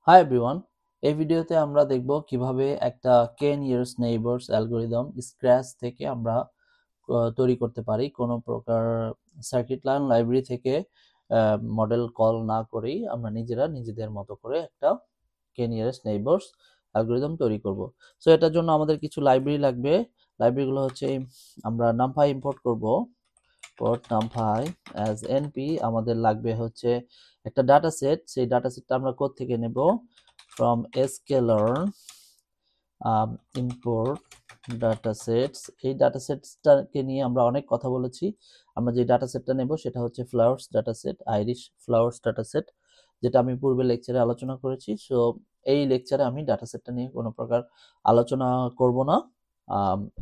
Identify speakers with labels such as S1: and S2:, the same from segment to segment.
S1: Hi everyone, এই ভিডিওতে আমরা দেখব কিভাবে একটা কে নিয়ারেস্ট নেইবারস অ্যালগরিদম স্ক্র্যাচ থেকে আমরা তৈরি করতে পারি। কোনো প্রকার সার্কিট লাইব্রেরি থেকে মডেল কল না করেই আমরা নিজেদের মতো করে একটা কে নিয়ারেস্ট নেইবারস অ্যালগরিদম তৈরি করব। সো এটার জন্য আমাদের কিছু লাইব্রেরি লাগবে। লাইব্রেরিগুলো হচ্ছে আমরা নামপাই ইম্পোর্ট করব। পট নামপাই অ্যাজ এনপি আমাদের লাগবে হচ্ছে একটা ডাটা সেট। সেই ডাটা সেটটা আমরা কোথা থেকে নেব? from sklearn import datasets। এই ডাটাসেটটাকে নিয়ে আমরা অনেক কথা বলেছি। আমরা যে ডাটাসেটটা নেব সেটা হচ্ছে ফ্লাওয়ার্স ডাটাসেট, আইরিশ ফ্লাওয়ার্স ডাটাসেট, যেটা আমি পূর্বে লেকচারে আলোচনা করেছি। সো এই লেকচারে আমি ডাটাসেটটা নিয়ে কোনো প্রকার আলোচনা করব না।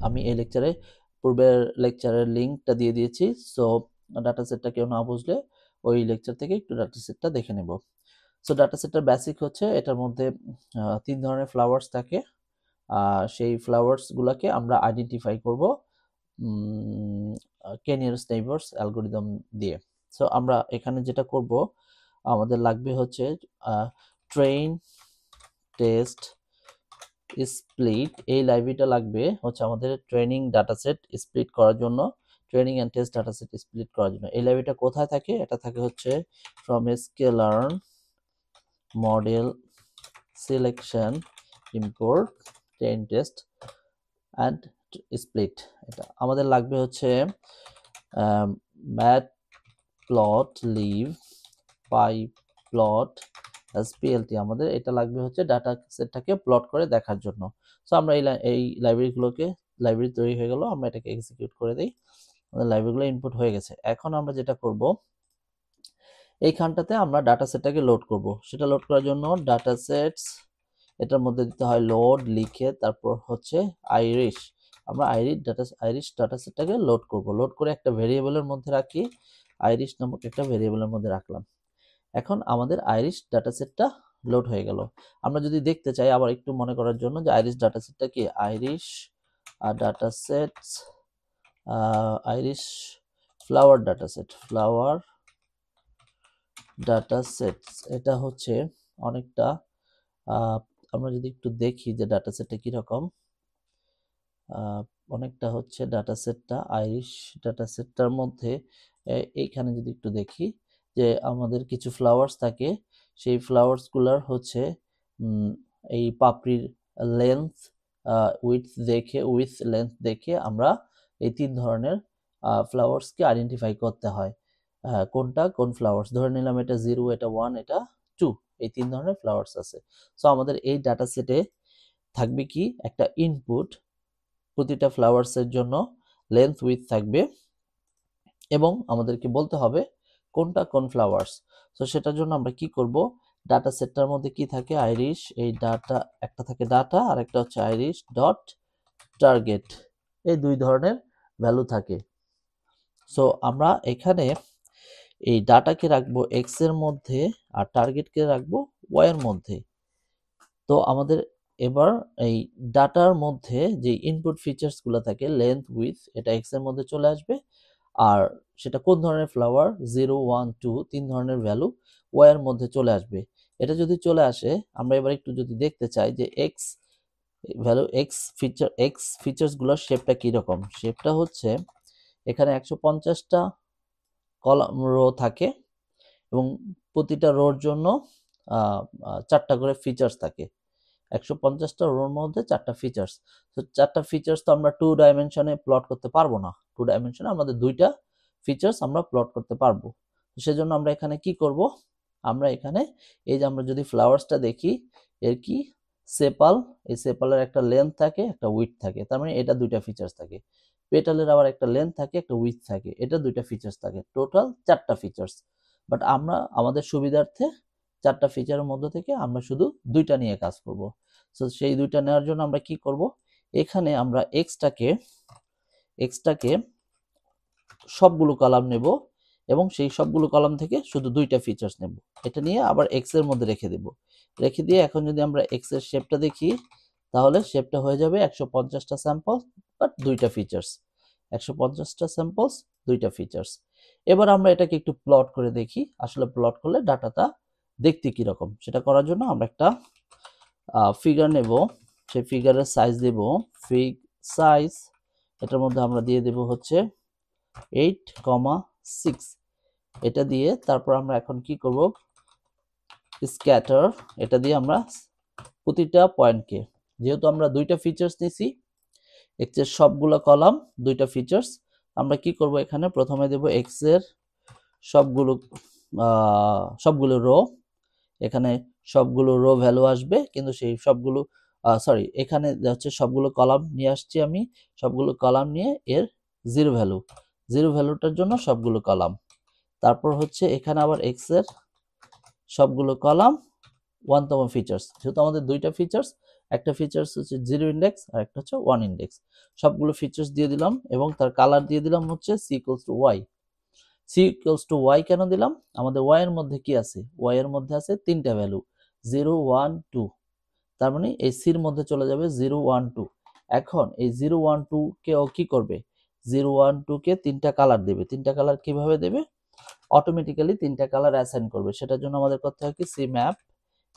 S1: আমি এই লেকচারে পূর্বের লেকচারের লিঙ্কটা দিয়ে দিয়েছি। সো ডাটাসেটটা কেউ না বুঝলে ওই লেকচার থেকে একটু ডাটাসেটটা দেখে নেব। সো ডাটাসেটটার বেসিক হচ্ছে এটার মধ্যে 3 ধরনের ফ্লাওয়ার্স থাকে। সেই ফ্লাওয়ার্স গুলাকে আমরা আইডেন্টিফাই করব কে নিয়ারেস্ট নেইবারস অ্যালগরিদম দিয়ে। সো আমরা এখানে যেটা করব, আমাদের লাগবে হচ্ছে ট্রেন টেস্ট স্প্লিট। এই লাইব্রেরিটা লাগবে হচ্ছে আমাদের ট্রেনিং ডাটাসেট স্প্লিট করার জন্য, ট্রেনিং এন্ড টেস্ট ডাটাসেট স্প্লিট করার জন্য। এই লাইব্রেরিটা কোথায় থাকে? এটা থাকে হচ্ছে from sklearn model selection import train test and split। এটা আমাদের লাগবে হচ্ছে matplotlib pyplot splt। আমাদের এটা লাগবে হচ্ছে ডাটা সেটটাকে প্লট করে দেখার জন্য। সো আমরা এই লাইব্রেরি তৈরি হয়ে গেল, আমরা এটাকে এক্সিকিউট করে দিই। আমাদের লাইব্রেরিগুলো ইনপুট হয়ে গেছে। এখন আমরা যেটা করব, এইখানটাতে আমরা ডাটা সেটটাকে লোড করব। সেটা লোড করার জন্য ডাটা সেটস, এটার মধ্যে দিতে হয় লোড লিখে, তারপর হচ্ছে আইরিশ। আমরা আইরিশ ডাটা সেটটাকে লোড করব। লোড করে একটা ভেরিয়েবলের মধ্যে রাখি, আইরিশ নামক একটা ভেরিয়েবলের মধ্যে রাখলাম। এখন আমাদের আইরিশ ডাটা সেটটা লোড হয়ে গেল। আমরা যদি দেখতে চাই আবার একটু মনে করার জন্য যে আইরিশ ডাটা সেটটা কি, Irish data sets, Irish flower data set, flower data sets. এটা হচ্ছে অনেকটা আমরা যদি একটু দেখি যে ডাটা সেটটা কিরকম, অনেকটা হচ্ছে ডাটা সেটটা আইরিশ ডাটা সেটটার মধ্যে এইখানে যদি একটু দেখি যে আমাদের কিছু ফ্লাওয়ার্স থাকে, সেই ফ্লাওয়ার্সগুলোর হচ্ছে এই পাপড়ির লেন্থ উইথ লেন্থ দেখে আমরা এই 3 ধরনের ফ্লাওয়ার্সকে আইডেন্টিফাই করতে হয়। কোনটা কোন ফ্লাওয়ার্স, ধরে নিলাম এটা 0, এটা 1, এটা 2, এই 3 ধরনের ফ্লাওয়ার্স আছে। সো আমাদের এই ডাটা সেটে থাকবে কি, একটা ইনপুট, প্রতিটা ফ্লাওয়ার্সের জন্য লেন্থ উইথ থাকবে এবং আমাদেরকে বলতে হবে কোনটা কোন ফ্লাওয়ার্স। তো সেটার জন্য আমরা কি করব, ডাটা সেটটার মধ্যে কি থাকে, আইরিশ, এই ডাটা একটা থাকে ডাটা আর একটা হচ্ছে আইরিশ ডট টার্গেট, এই 2 ধরনের ভ্যালু থাকে। সো আমরা এখানে এই ডাটাকে রাখবো এক্স এর মধ্যে আর টার্গেটকে রাখবো ওয়াই এর মধ্যে। তো আমাদের এবার এই ডাটার মধ্যে যে ইনপুট ফিচার্সগুলো থাকে লেন্থ উইথ, এটা এক্স এর মধ্যে চলে আসবে। আর সেটা কোন ধরনের ফ্লাওয়ার, 0, 1, 2, 3 ধরনের ভ্যালু ওয়াই এর মধ্যে চলে আসবে। এটা যদি চলে আসে, আমরা এবার একটু যদি দেখতে চাই যে এক্স ভ্যালু, এক্স ফিচার্সগুলোর শেপটা কীরকম। শেপটা হচ্ছে এখানে 150টা কলাম রো থাকে এবং প্রতিটা রোর জন্য 4টা করে ফিচার্স থাকে। 150টা রোর মধ্যে 4টা ফিচার্স। তো 4টা ফিচার্স তো আমরা 2 ডাইমেনশনে প্লট করতে পারবো না। 2 ডাইমেনশনে আমাদের 2টা ফিচার্স আমরা প্লট করতে পারবো। সেজন্য আমরা এখানে কি করব, আমরা এখানে এই যে আমরা যদি ফ্লাওয়ার্সটা দেখি, এর কি সেপাল, এই সেপালের একটা লেন্থ থাকে একটা উইডথ থাকে, তার মানে এটা 2টা ফিচার্স থাকে। পেটালের আবার একটা লেন্থ থাকে একটা উইডথ থাকে, এটা 2টা ফিচার্স থাকে, টোটাল 4টা ফিচার্স। বাট আমরা আমাদের সুবিধার্থে 4টা ফিচারের মধ্যে থেকে আমরা শুধু 2টা নিয়ে কাজ করব। সো সেই 2টা নেওয়ার জন্য আমরা কি করব, এখানে আমরা এক্সটাকে সবগুলো কলাম নেব এবং সেই সবগুলো কলাম থেকে শুধু 2টা ফিচার্স নেব। এটা নিয়ে আবার এক্স এর মধ্যে রেখে দেব। রেখে দিয়ে এখন যদি আমরা এক্স এর শেপটা দেখি, তাহলে শেপটা হয়ে যাবে 150টা স্যাম্পল বাট 2টা ফিচার্স, 150টা স্যাম্পলস 2টা ফিচার্স। এবার আমরা এটাকে একটু প্লট করে দেখি, আসলে প্লট করলে ডাটাটা দেখতে কিরকম সেটা করার জন্য আমরা একটা ফিগার নেব। সেই ফিগারের সাইজ দেব ফিগ সাইজ, এটার মধ্যে আমরা দিয়ে দেব হচ্ছে 8,6। এটা দিয়ে তারপর আমরা এখন কি করব, স্ক্যাটার, এটা দিয়ে আমরা প্রতিটা পয়েন্টকে, যেহেতু আমরা দুইটা ফিচার্স নিছি, এক্স এর সবগুলো কলাম দুইটা ফিচার্স, আমরা কি করব এখানে প্রথমে দেব এক্স এর সবগুলো রো, এখানে সবগুলো রো ভ্যালু আসবে, কিন্তু সেই সবগুলো সরি এখানে হচ্ছে সবগুলো কলাম নিয়ে আসছি আমি, সবগুলো কলাম নিয়ে এর জিরো ভ্যালুটার জন্য সবগুলো কলাম, তারপর হচ্ছে এখানে আবার এক্স এর সবগুলো কলাম 1তম ফিচার্স, যেহেতু আমাদের দুইটা ফিচার্স, একটা ফিচার্স হচ্ছে 0 ইন্ডেক্স আর একটা হচ্ছে 1 ইন্ডেক্স, সবগুলো ফিচার্স দিয়ে দিলাম এবং তার কালার দিয়ে দিলাম হচ্ছে c equals to y। c equals to y কেন দিলাম, আমাদের y এর মধ্যে কি আছে, y এর মধ্যে আছে তিনটা ভ্যালু 0 1 2, তার মানে এই c এর মধ্যে চলে যাবে 0 1 2। এখন এই 0 1 2 কে ও কি করবে, 0 1 2 কে তিনটা কালার দেবে। তিনটা কালার কিভাবে দেবে, অটোমেটিক্যালি তিনটা কালার অ্যাসাইন করবে। সেটার জন্য আমাদের করতে হয় কি, সি ম্যাপ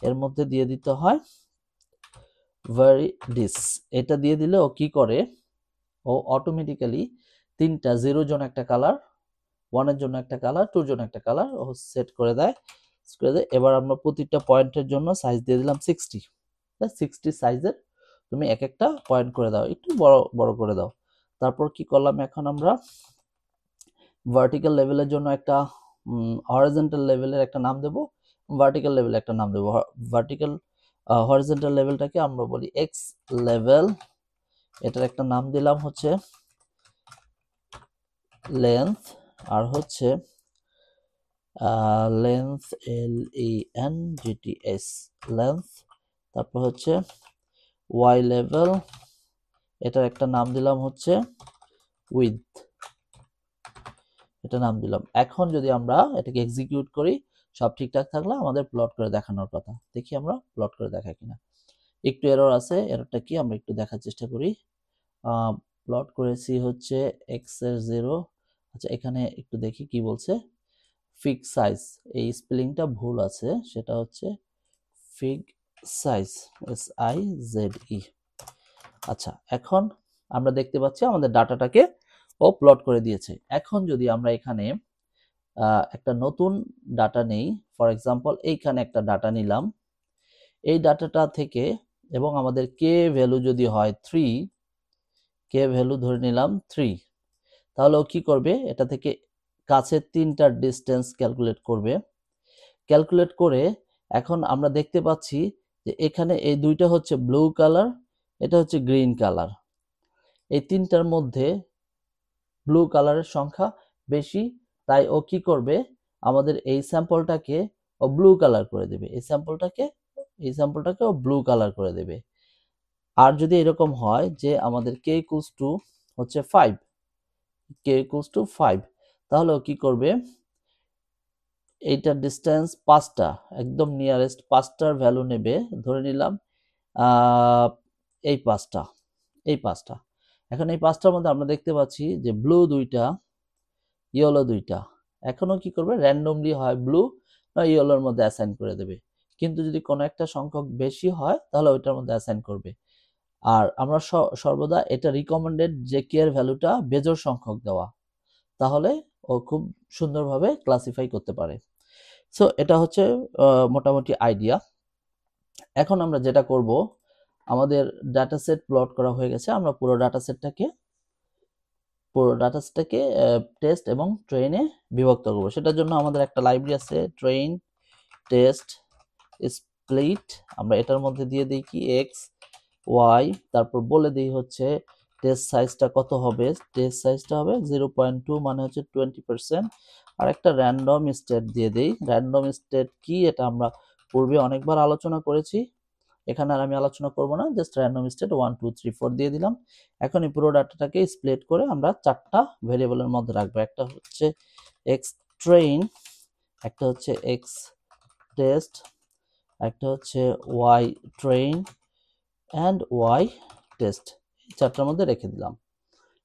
S1: এর মধ্যে দিয়ে দিতে হয় ভ্যারিডিস, এটা দিয়ে দিলে ও কি করে, ও অটোমেটিক্যালি তিনটা 0 জন একটা কালার, 1 এর জন্য একটা কালার, 2 এর জন্য একটা কালার ও সেট করে দেয়। এবার আমরা প্রতিটা পয়েন্টের জন্য সাইজ দিয়ে দিলাম 60, 60 সাইজের তুমি এক একটা পয়েন্ট করে দাও, একটু বড় বড় করে দাও। তারপর কি করলাম, এখন আমরা ভার্টিক্যাল লেভেলের জন্য একটা হরিজন্টাল লেভেলের একটা নাম দেব, ভার্টিক্যাল লেভেলে একটা নাম দেব। ভার্টিক্যাল হরিজন্টাল লেভেলটাকে আমরা বলি এক্স লেভেল, এটার একটা নাম দিলাম হচ্ছে লেন্থ, আর হচ্ছে লেন্থ LENGTH লেন্থ। তারপর হচ্ছে ওয়াই লেভেল, এটার একটা নাম দিলাম হচ্ছে উইথ, এটা নাম দিলাম। এখন যদি আমরা এটাকে এক্সিকিউট করি, সব ঠিকঠাক থাকলে আমাদের প্লট করে দেখানোর কথা, দেখি আমরা প্লট করে দেখাই কিনা। একটু এরর আছে, এররটা কি আমরা একটু দেখার চেষ্টা করি। প্লট করেছি হচ্ছে এক্স এর 0, আচ্ছা এখানে একটু দেখি কি বলছে, ফিগ সাইজ, এই স্পেলিংটা ভুল আছে, সেটা হচ্ছে ফিগ সাইজ SIZE। আচ্ছা এখন আমরা দেখতে পাচ্ছি আমাদের ডাটাটাকে ও প্লট করে দিয়েছে। এখন যদি আমরা এখানে একটা নতুন ডাটা নেই, ফর এক্সাম্পল এইখানে একটা ডাটা নিলাম, এই ডাটাটা থেকে এবং আমাদের কে ভ্যালু যদি হয় 3, কে ভ্যালু ধরে নিলাম 3, তাহলে ও কি করবে, এটা থেকে কাছের তিনটার ডিস্টেন্স ক্যালকুলেট করবে। ক্যালকুলেট করে এখন আমরা দেখতে পাচ্ছি যে এখানে এই দুইটা হচ্ছে ব্লু কালার, এটা হচ্ছে গ্রিন কালার, এই তিনটার মধ্যে ব্লু কালারের সংখ্যা বেশি, তাই ও কি করবে, আমাদের এই স্যাম্পলটাকে ও ব্লু কালার করে দেবে, এই স্যাম্পলটাকে ও ব্লু কালার করে দেবে। আর যদি এরকম হয় যে আমাদের k equals to হচ্ছে 5, k equals to 5, তাহলে ও কি করবে, এইটার ডিস্টেন্স 5টা, একদম নিয়ারেস্ট 5টার ভ্যালু নেবে, ধরে নিলাম এই 5টা। এখন এই 5টার মধ্যে আমরা দেখতে পাচ্ছি যে ব্লু 2টা, ইয়েলো 2টা, এখনো কি করবে, র্যান্ডমলি হয় ব্লু বা ইয়েলোর মধ্যে অ্যাসাইন করে দেবে, কিন্তু যদি কোনো একটা সংখ্যক বেশি হয় তাহলে ওইটার মধ্যে অ্যাসাইন করবে। আর আমরা সর্বদা এটা রিকমেন্ডেড যে কে এর ভ্যালুটা বেজোড় সংখ্যক দেওয়া, তাহলে ও খুব সুন্দরভাবে ক্লাসিফাই করতে পারে। সো এটা হচ্ছে মোটামুটি আইডিয়া। এখন আমরা যেটা করব, আমাদের ডাটা সেট প্লট করা হয়ে গেছে, আমরা পুরো ডাটা সেটটাকে টেস্ট এবং ট্রেনে বিভক্ত করব। সেটার জন্য আমাদের একটা লাইব্রেরি আছে ট্রেন টেস্ট স্প্লিট, আমরা এটার মধ্যে দিয়ে দিই কি এক্স ওয়াই, তারপর বলে দিই হচ্ছে টেস্ট সাইজটা কত হবে, টেস্ট সাইজটা হবে 0.2 মানে হচ্ছে 20%, আর একটা র্যান্ডম স্টেট দিয়ে দিই। র্যান্ডম স্টেট কি, এটা আমরা পূর্বে অনেকবার আলোচনা করেছি, এখানে আর আমি আলোচনা করব না, জাস্ট র্যান্ডম স্টেট 1 2 3 4 দিয়ে দিলাম। এখন এই পুরো ডাটাটাকে স্প্লিট করে আমরা 4টা ভেরিয়েবলের মধ্যে রাখবো, একটা হচ্ছে এক্স ট্রেন, একটা হচ্ছে এক্স টেস্ট, একটা হচ্ছে Y train and Y test, এই 4টার মধ্যে রেখে দিলাম।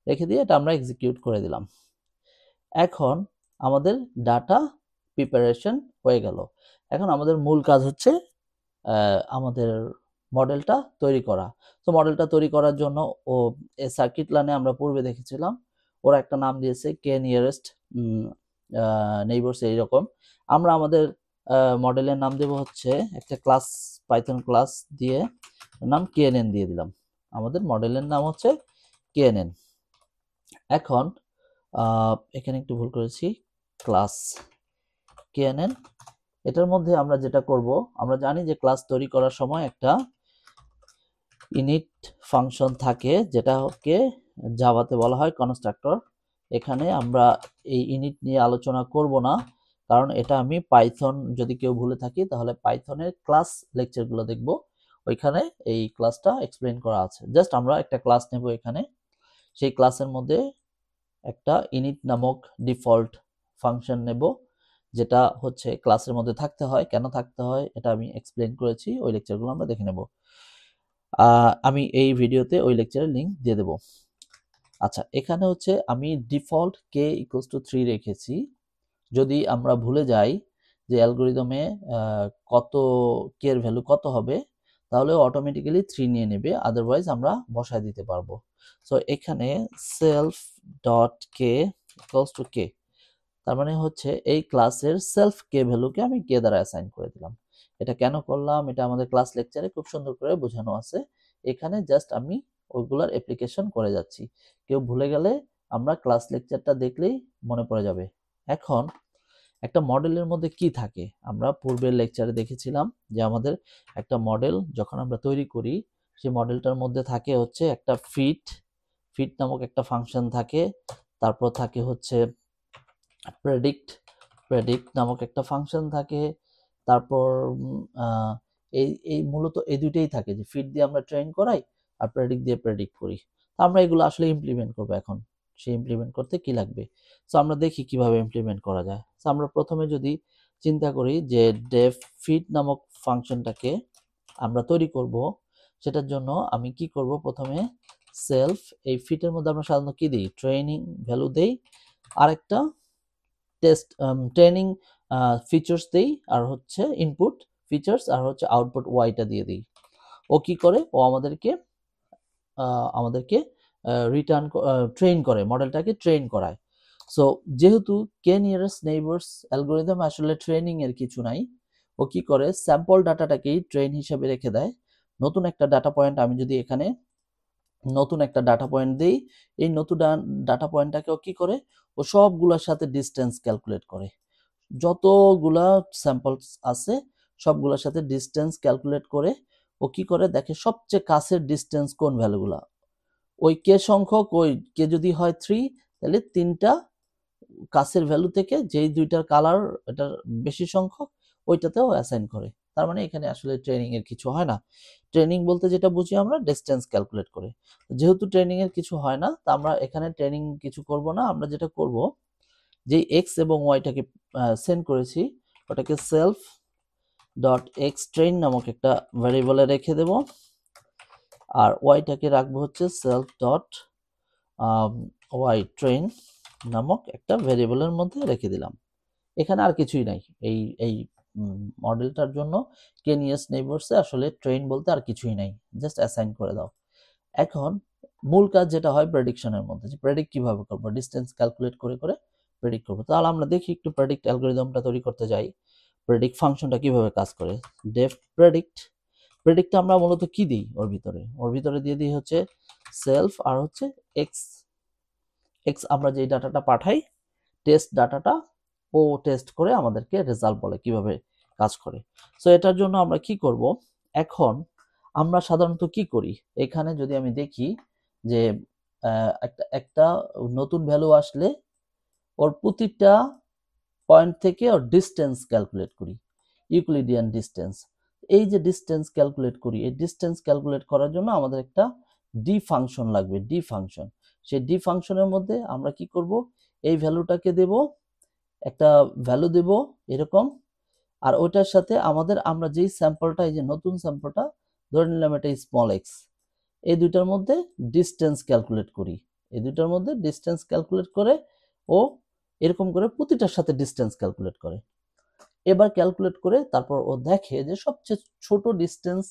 S1: রেখে দিয়ে এটা আমরা এক্সিকিউট করে দিলাম। এখন আমাদের ডাটা প্রিপারেশন হয়ে গেল। এখন আমাদের মূল কাজ হচ্ছে আমাদের মডেলটা তৈরি করা। তো মডেলটা তৈরি করার জন্য ও সার্কিট লাইনে আমরা পূর্বে দেখেছিলাম ওরা একটা নাম দিয়েছে কে নিয়ারেস্ট নেইবারস এইরকম। আমরা আমাদের মডেলের নাম দেব হচ্ছে একটা ক্লাস পাইথন ক্লাস দিয়ে নাম কেএনএন দিয়ে দিলাম। আমাদের মডেলের নাম হচ্ছে কেএনএন। এখন এখানে একটু ভুল করেছি, ক্লাস কেএনএন। এটার মধ্যে আমরা যেটা করব, আমরা জানি যে ক্লাস তৈরি করার সময় একটা ইনিট ফাংশন থাকে যেটাকে জাভাতে বলা হয় কনস্ট্রাক্টর। এখানে আমরা এই ইনিট নিয়ে আলোচনা করব না, কারণ এটা আমি পাইথন, যদি কেউ ভুলে থাকি তাহলে পাইথনের ক্লাস লেকচারগুলো দেখব, ওইখানে এই ক্লাসটা এক্সপ্লেন করা আছে। জাস্ট আমরা একটা ক্লাস নেব এখানে, সেই ক্লাসের মধ্যে একটা ইনিট নামক ডিফল্ট ফাংশন নেব, যেটা হচ্ছে ক্লাসের মধ্যে থাকতে হয়। কেন থাকতে হয় এটা আমি এক্সপ্লেন করেছি, ওই লেকচারগুলো আমরা দেখে নেব। আমি এই ভিডিওতে ওই লেকচারের লিঙ্ক দিয়ে দেব। আচ্ছা, এখানে হচ্ছে আমি ডিফল্ট কে ইকুয়ালস টু 3 রেখেছি। যদি আমরা ভুলে যাই যে অ্যালগোরিদমে কত কে এর ভ্যালু কত হবে, তাহলে অটোমেটিক্যালি 3 নিয়ে নেবে, আদারওয়াইজ আমরা বসায় দিতে পারবো। সো এখানে self dot K equals to K, তার মানে হচ্ছে এই ক্লাসের সেলফ কে ভ্যালুকে আমি কে দ্বারা অ্যাসাইন করে দিলাম। এটা কেন করলাম, এটা আমাদের ক্লাস লেকচারে খুব সুন্দর করে বোঝানো আছে। এখানে জাস্ট আমি ওইগুলার অ্যাপ্লিকেশন করে যাচ্ছি, কেউ ভুলে গেলে আমরা ক্লাস লেকচারটা দেখলেই মনে পড়ে যাবে। এখন একটা মডেলের মধ্যে কি থাকে, আমরা পূর্বের লেকচারে দেখেছিলাম যে আমাদের একটা মডেল যখন আমরা তৈরি করি, সেই মডেলটার মধ্যে থাকে হচ্ছে একটা ফিট নামক একটা ফাংশন থাকে, তারপর থাকে হচ্ছে প্রেডিক্ট নামক একটা ফাংশন থাকে, তারপর এই মূলত এই দুইটাই থাকে, যে ফিট দিয়ে আমরা ট্রেন করাই আর প্রেডিক্ট দিয়ে প্রেডিক্ট করি। তো আমরা এগুলো আসলে ইমপ্লিমেন্ট করবো এখন। সেই ইমপ্লিমেন্ট করতে কি লাগবে, সো আমরা দেখি কিভাবে ইমপ্লিমেন্ট করা যায়। সো আমরা প্রথমে যদি চিন্তা করি যে ডেফ ফিট নামক ফাংশনটাকে আমরা তৈরি করব, সেটার জন্য আমি কি করব, প্রথমে সেলফ, এই ফিটের মধ্যে আমরা সাধারণত কি দিই, ট্রেনিং ভ্যালু দেই, আরেকটা টেস্ট ট্রেনিং ফিচার্স দেই, আর হচ্ছে ইনপুট ফিচার্স, আর হচ্ছে আউটপুট ওয়াইটা দিয়ে দিই। ও কি করে, ও আমাদেরকে রিটার্ন ট্রেন করে, মডেলটাকে ট্রেন করায়। সো যেহেতু কে নিয়ারেস্ট নেইবারস অ্যালগোরিদম আসলে ট্রেনিং এর কিছু নাই, ও কি করে স্যাম্পল ডাটাটাকেই ট্রেন হিসেবে রেখে দেয়। নতুন একটা ডাটা পয়েন্ট, আমি যদি এখানে নতুন একটা ডাটা পয়েন্ট দিই, এই নতুন ডাটা পয়েন্টটাকেও কি করে, ও সবগুলোর সাথে ডিস্টেন্স ক্যালকুলেট করে, যতগুলা স্যাম্পলস আছে সবগুলোর সাথে ডিস্টেন্স ক্যালকুলেট করে ও কি করে দেখে সবচেয়ে কাছের ডিস্টেন্স কোন ভ্যালুগুলা, ওই কে সংখ্যক, ওই কে যদি হয় 3 তাহলে 3টা কাছের ভ্যালু থেকে যেই দুইটার কালার এটার বেশি সংখ্যক ওইটাতেও অ্যাসাইন করে। তার মানে এখানে আসলে ট্রেনিং এর কিছু হয় না। ট্রেনিং বলতে যেটা বুঝি আমরা ডিসটেন্স ক্যালকুলেট করে, যেহেতু ট্রেনিং এর কিছু হয় না, তা আমরা এখানে ট্রেনিং কিছু করব না। আমরা যেটা করব, যে এক্স এবং ওয়াইটাকে সেন্ড করেছি ওটাকে সেলফ ডট এক্স ট্রেন নামক একটা ভ্যারিয়েবলে রেখে দেব, আর ওয়াইটাকে রাখবো হচ্ছে সেলফ ডট ওয়াই ট্রেন নামক একটা ভ্যারিয়েবলের মধ্যে রেখে দিলাম। এখানে আর কিছুই নাই, এই মডেলটার জন্য কে নিয়ারেস্ট নেইবারসে আসলে ট্রেন বলতে আর কিছুই নাই, জাস্ট অ্যাসাইন করে দাও। এখন মূল কাজ যেটা হয় প্রেডিকশনের মধ্যে, যে প্রেডিক্ট কিভাবে করবো, ডিসটেন্স ক্যালকুলেট করে করে প্রেডিক্ট করবো। তাহলে আমরা দেখি একটু প্রেডিক্ট অ্যালগোরিদমটা তৈরি করতে যাই, প্রেডিক্ট ফাংশনটা কিভাবে কাজ করে। ডেফ প্রেডিক্টটা আমরা মূলত কি দিই, ওর ভিতরে দিয়ে দিই হচ্ছে সেলফ, আর হচ্ছে এক্স আমরা যে ডাটাটা পাঠাই, টেস্ট ডাটাটা ও টেস্ট করে আমাদেরকে রেজাল্ট বলে কিভাবে কাজ করে। সো এটার জন্য আমরা কি করব, এখন আমরা সাধারণত কি করি, এখানে যদি আমি দেখি যে একটা নতুন ভ্যালু আসলে ওর প্রতিটা পয়েন্ট থেকে ওর ডিস্টেন্স ক্যালকুলেট করি, ইউক্লিডিয়ান ডিস্টেন্স। এই যে ডিস্টেন্স ক্যালকুলেট করি, এই ডিস্টেন্স ক্যালকুলেট করার জন্য আমাদের একটা ডি ফাংশন লাগবে, ডি ফাংশন। সেই ডি ফাংশনের মধ্যে আমরা কি করব, এই ভ্যালুটাকে দেব, একটা ভ্যালু দেব এরকম, আর ওইটার সাথে আমরা যেই স্যাম্পলটা, এই যে নতুন স্যাম্পলটা ধরে নিলাম এটা স্মল এক্স, এই দুইটার মধ্যে ডিস্টেন্স ক্যালকুলেট করি, এই দুইটার মধ্যে ডিস্টেন্স ক্যালকুলেট করে ও এরকম করে প্রতিটার সাথে ডিস্টেন্স ক্যালকুলেট করে। এবার ক্যালকুলেট করে তারপর ও দেখে যে সবচেয়ে ছোট ডিস্টেন্স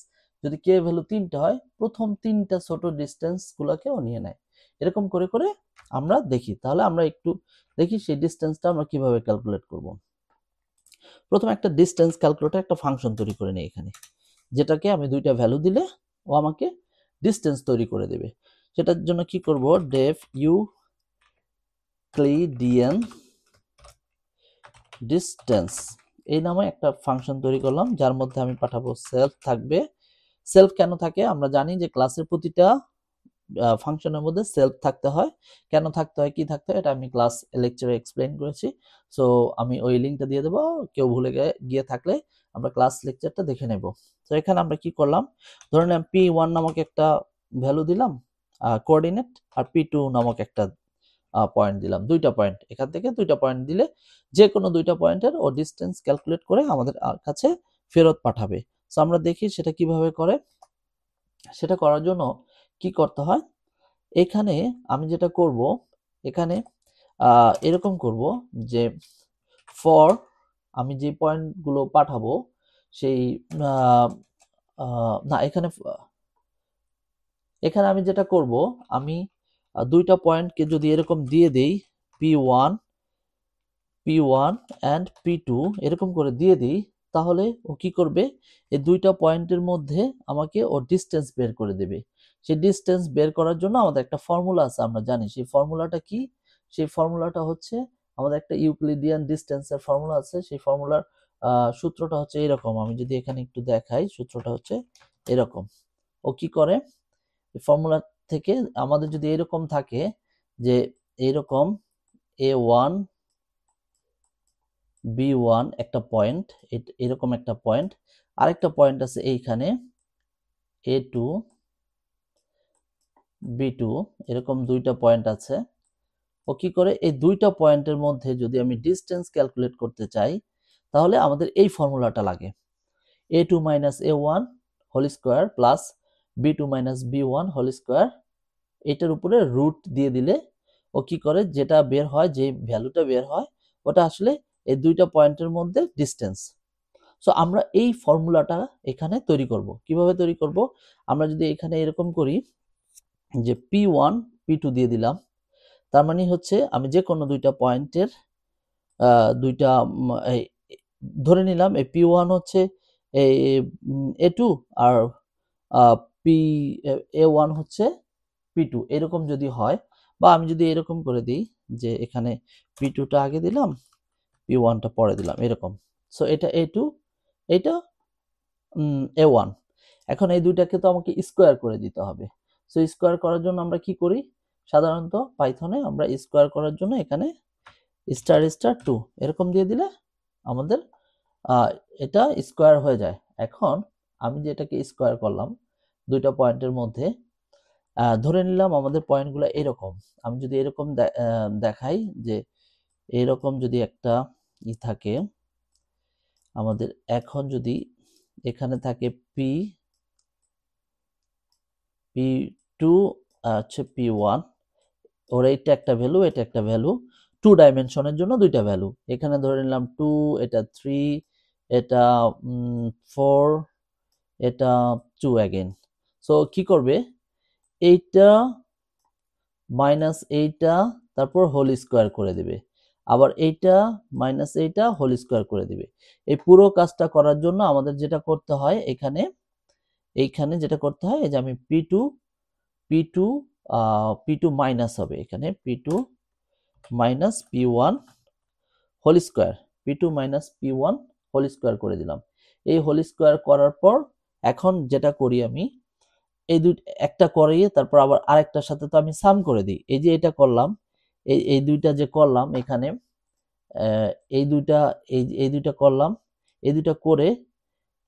S1: যদি কে ভ্যালু 3টা হয়, প্রথম 3টা ছোট ডিস্টেন্স গুলাকে ও নিয়ে নেয়। এরকম করে করে আমরা দেখি। তাহলে আমরা একটু দেখি সেই ডিস্টেন্সটা আমরা কিভাবে ক্যালকুলেট করব। প্রথমে একটা ডিস্টেন্স ক্যালকুলেটর একটা ফাংশন তৈরি করে নিই এখানে, যেটাকে আমি দুইটা ভ্যালু দিলে ও আমাকে ডিস্টেন্স তৈরি করে দেবে। সেটার জন্য কি করব, ডেফ ইউক্লিডিয়ান ডিস্টেন্স এই নামে একটা ফাংশন তৈরি করলাম, যার মধ্যে আমি পাঠাবো সেলফ থাকবে। সেলফ কেন থাকে, আমরা জানি যে ক্লাসের প্রতিটা ফাংশনের মধ্যে সেলফ থাকতে হয়। কেন থাকতে হয়, কি থাকতে হয়, এটা আমি ক্লাস লেকচারে এক্সপ্লেইন করেছি। সো আমি ওই লিঙ্কটা দিয়ে দেবো, কেউ ভুলে গিয়ে থাকলে আমরা ক্লাস লেকচারটা দেখে নেব। তো এখানে আমরা কি করলাম, ধরে নিলাম P1 নামক একটা ভ্যালু দিলাম কোঅর্ডিনেট, আর P2 নামক একটা পয়েন্ট দিলাম, দুইটা পয়েন্ট। এখান থেকে দুইটা পয়েন্ট দিলে যে কোনো দুইটা পয়েন্টের ও ডিস্টেন্স ক্যালকুলেট করে আমাদের কাছে ফেরত পাঠাবে। সো আমরা দেখি সেটা কিভাবে করে। সেটা করার জন্য কি করতে হয়, এখানে আমি যেটা করব, এখানে এরকম করব যে ফর আমি যে পয়েন্টগুলো পাঠাবো সেই না এখানে আমি যেটা করব, আমি দুইটা পয়েন্টকে যদি এরকম দিয়ে দেই P1 অ্যান্ড P2 এরকম করে দিয়ে দিই, তাহলে ও কি করবে, এই দুইটা পয়েন্টের মধ্যে আমাকে ও ডিস্টেন্স বের করে দেবে। সেই ডিস্টেন্স বের করার জন্য আমাদের একটা ফর্মুলা আছে, আমরা জানি সেই ফর্মুলাটা কি। সেই ফর্মুলাটা হচ্ছে আমাদের একটা ইউক্লিডিয়ান ডিস্টেন্সের ফর্মুলা আছে। সেই ফর্মুলার সূত্রটা হচ্ছে এরকম, আমি যদি এখানে একটু দেখাই, সূত্রটা হচ্ছে এরকম। ও কি করে, ফর্মুলা থেকে আমাদের যদি এরকম থাকে যে এরকম A1 B1 একটা পয়েন্ট, এরকম একটা পয়েন্ট, আরেকটা পয়েন্ট আছে এইখানে A2 B2, এরকম দুইটা পয়েন্ট আছে। ও কি করে, এই দুইটা পয়েন্টের মধ্যে যদি আমি ডিস্টেন্স ক্যালকুলেট করতে চাই, তাহলে আমাদের এই ফর্মুলাটা লাগে, A2 minus A1 whole square plus B2 minus B1 whole square. এটার উপরে রুট দিয়ে দিলে ও কি করে, যেটা বের হয়, যে ভ্যালুটা বের হয়, ওটা আসলে এই দুইটা পয়েন্টের মধ্যে ডিস্টেন্স। সো আমরা এই ফর্মুলাটা এখানে তৈরি করব। কিভাবে তৈরি করব, আমরা যদি এখানে এরকম করি যে P1 P2 দিয়ে দিলাম, তার মানে হচ্ছে আমি যে কোনো দুইটা পয়েন্টের দুইটা ধরে নিলাম এই P1 হচ্ছে A2 আর পি A1 হচ্ছে P2, এরকম যদি হয়, বা আমি যদি এরকম করে দিই যে এখানে P2টা আগে দিলাম, P1টা পরে দিলাম, এরকম। সো এটা A2, এটা A1। এখন এই দুইটাকে তো আমাকে স্কোয়ার করে দিতে হবে। সো স্কোয়ার করার জন্য আমরা কি করি, সাধারণত পাইথনে আমরা স্কোয়ার করার জন্য এখানে স্টার স্টার 2 এরকম দিয়ে দিলে আমাদের এটা স্কোয়ার হয়ে যায়। এখন আমি যেটাকে স্কোয়ার করলাম দুইটা পয়েন্টের মধ্যে, ধরে নিলাম আমাদের পয়েন্টগুলো এরকম। আমি যদি এরকম দেখাই যে এরকম যদি একটা থাকে আমাদের, এখন যদি এখানে থাকে P2 হচ্ছে P1, ওর এটা একটা ভ্যালু, এটা একটা ভ্যালু, 2 ডাইমেনশনের জন্য দুইটা ভ্যালু। এখানে ধরে নিলাম 2, এটা 3, এটা 4, এটা 2 অ্যাগেন। সো কি করবে, এইটা মাইনাস এইটা তারপর হোল স্কোয়ার করে দেবে, আবার এইটা মাইনাস এইটা হোল স্কোয়ার করে দিবে। এই পুরো কাজটা করার জন্য আমাদের যেটা করতে হয়, এইখানে যেটা করতে হয়, এই যে আমি P2 মাইনাস হবে, এখানে P2 minus P1 whole square, P2 minus P1 whole square করে দিলাম। এই হোল স্কোয়ার করার পর এখন যেটা করি আমি, এই একটা করিয়ে তারপর আবার আরেকটার সাথে তো আমি সাম করে দিই। এই যে এটা করলাম, এই দুইটা যে করলাম এখানে, এই দুইটা করলাম, এই দুইটা করে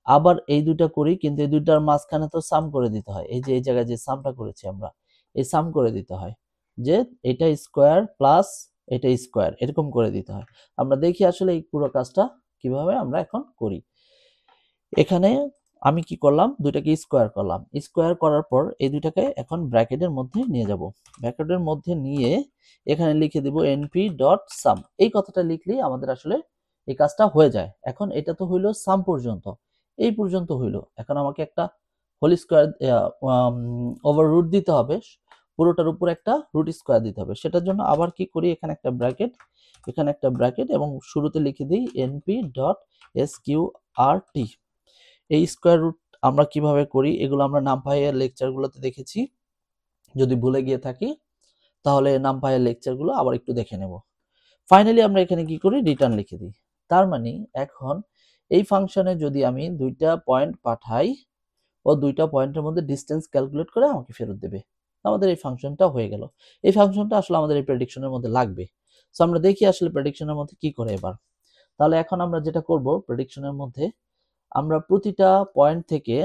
S1: আবার এই দুইটা করি, কিন্তু এই দুইটার মাঝখানে তো সাম করে দিতে হয়। এই যে এই জায়গায় যে সামটা করেছি আমরা, এই সাম করে দিতে হয়, যে এটা স্কোয়ার প্লাস এটা স্কোয়ার, এরকম করে দিতে হয়। আমরা দেখি আসলে এই পুরো কাজটা কিভাবে আমরা এখন করি। এখানে আমি কি করলাম, দুইটাকে স্কোয়ার করলাম। স্কোয়ার করার পর এই দুইটাকে এখন ব্র্যাকেটের মধ্যে নিয়ে যাব। ব্র্যাকেটের মধ্যে নিয়ে এখানে লিখে দিব np.sum। এই কথাটা লিখলেই আমাদের আসলে এই কাজটা হয়ে যায়। এখন এটা তো হইলো সাম পর্যন্ত, এই পর্যন্ত হইলো। এখন আমাকে একটা হোল স্কোয়ার ওভার রুট দিতে হবে, পুরোটার উপর একটা রুট স্কোয়ার দিতে হবে। সেটার জন্য আবার কি করি, এখানে একটা ব্র্যাকেট, এখানে একটা ব্র্যাকেট, এবং শুরুতে লিখে দিই এনপি ডট এসকিউআরটি। এই স্কোয়ার রুট আমরা কিভাবে করি এগুলো আমরা নামপাইয়ের লেকচারগুলোতে দেখেছি। যদি ভুলে গিয়ে থাকি তাহলে নামপাইয়ের লেকচারগুলো আবার একটু দেখে নেব। ফাইনালি আমরা এখানে কি করি, রিটার্ন লিখে দিই। তার মানে এখন এই ফাংশনে যদি আমি দুইটা পয়েন্ট পাঠাই, ও দুইটা পয়েন্টের মধ্যে ডিসটেন্স ক্যালকুলেট করে আমাকে ফেরত দেবে। আমাদের এই ফাংশনটা হয়ে গেল। এই ফাংশনটা আসলে আমাদের এই প্রেডিকশনের মধ্যে লাগবে। সো আমরা দেখি আসলে প্রেডিকশনের মধ্যে কি করে এবার। তাহলে এখন আমরা যেটা করব, প্রেডিকশনের মধ্যে আমরা প্রতিটা পয়েন্ট থেকে,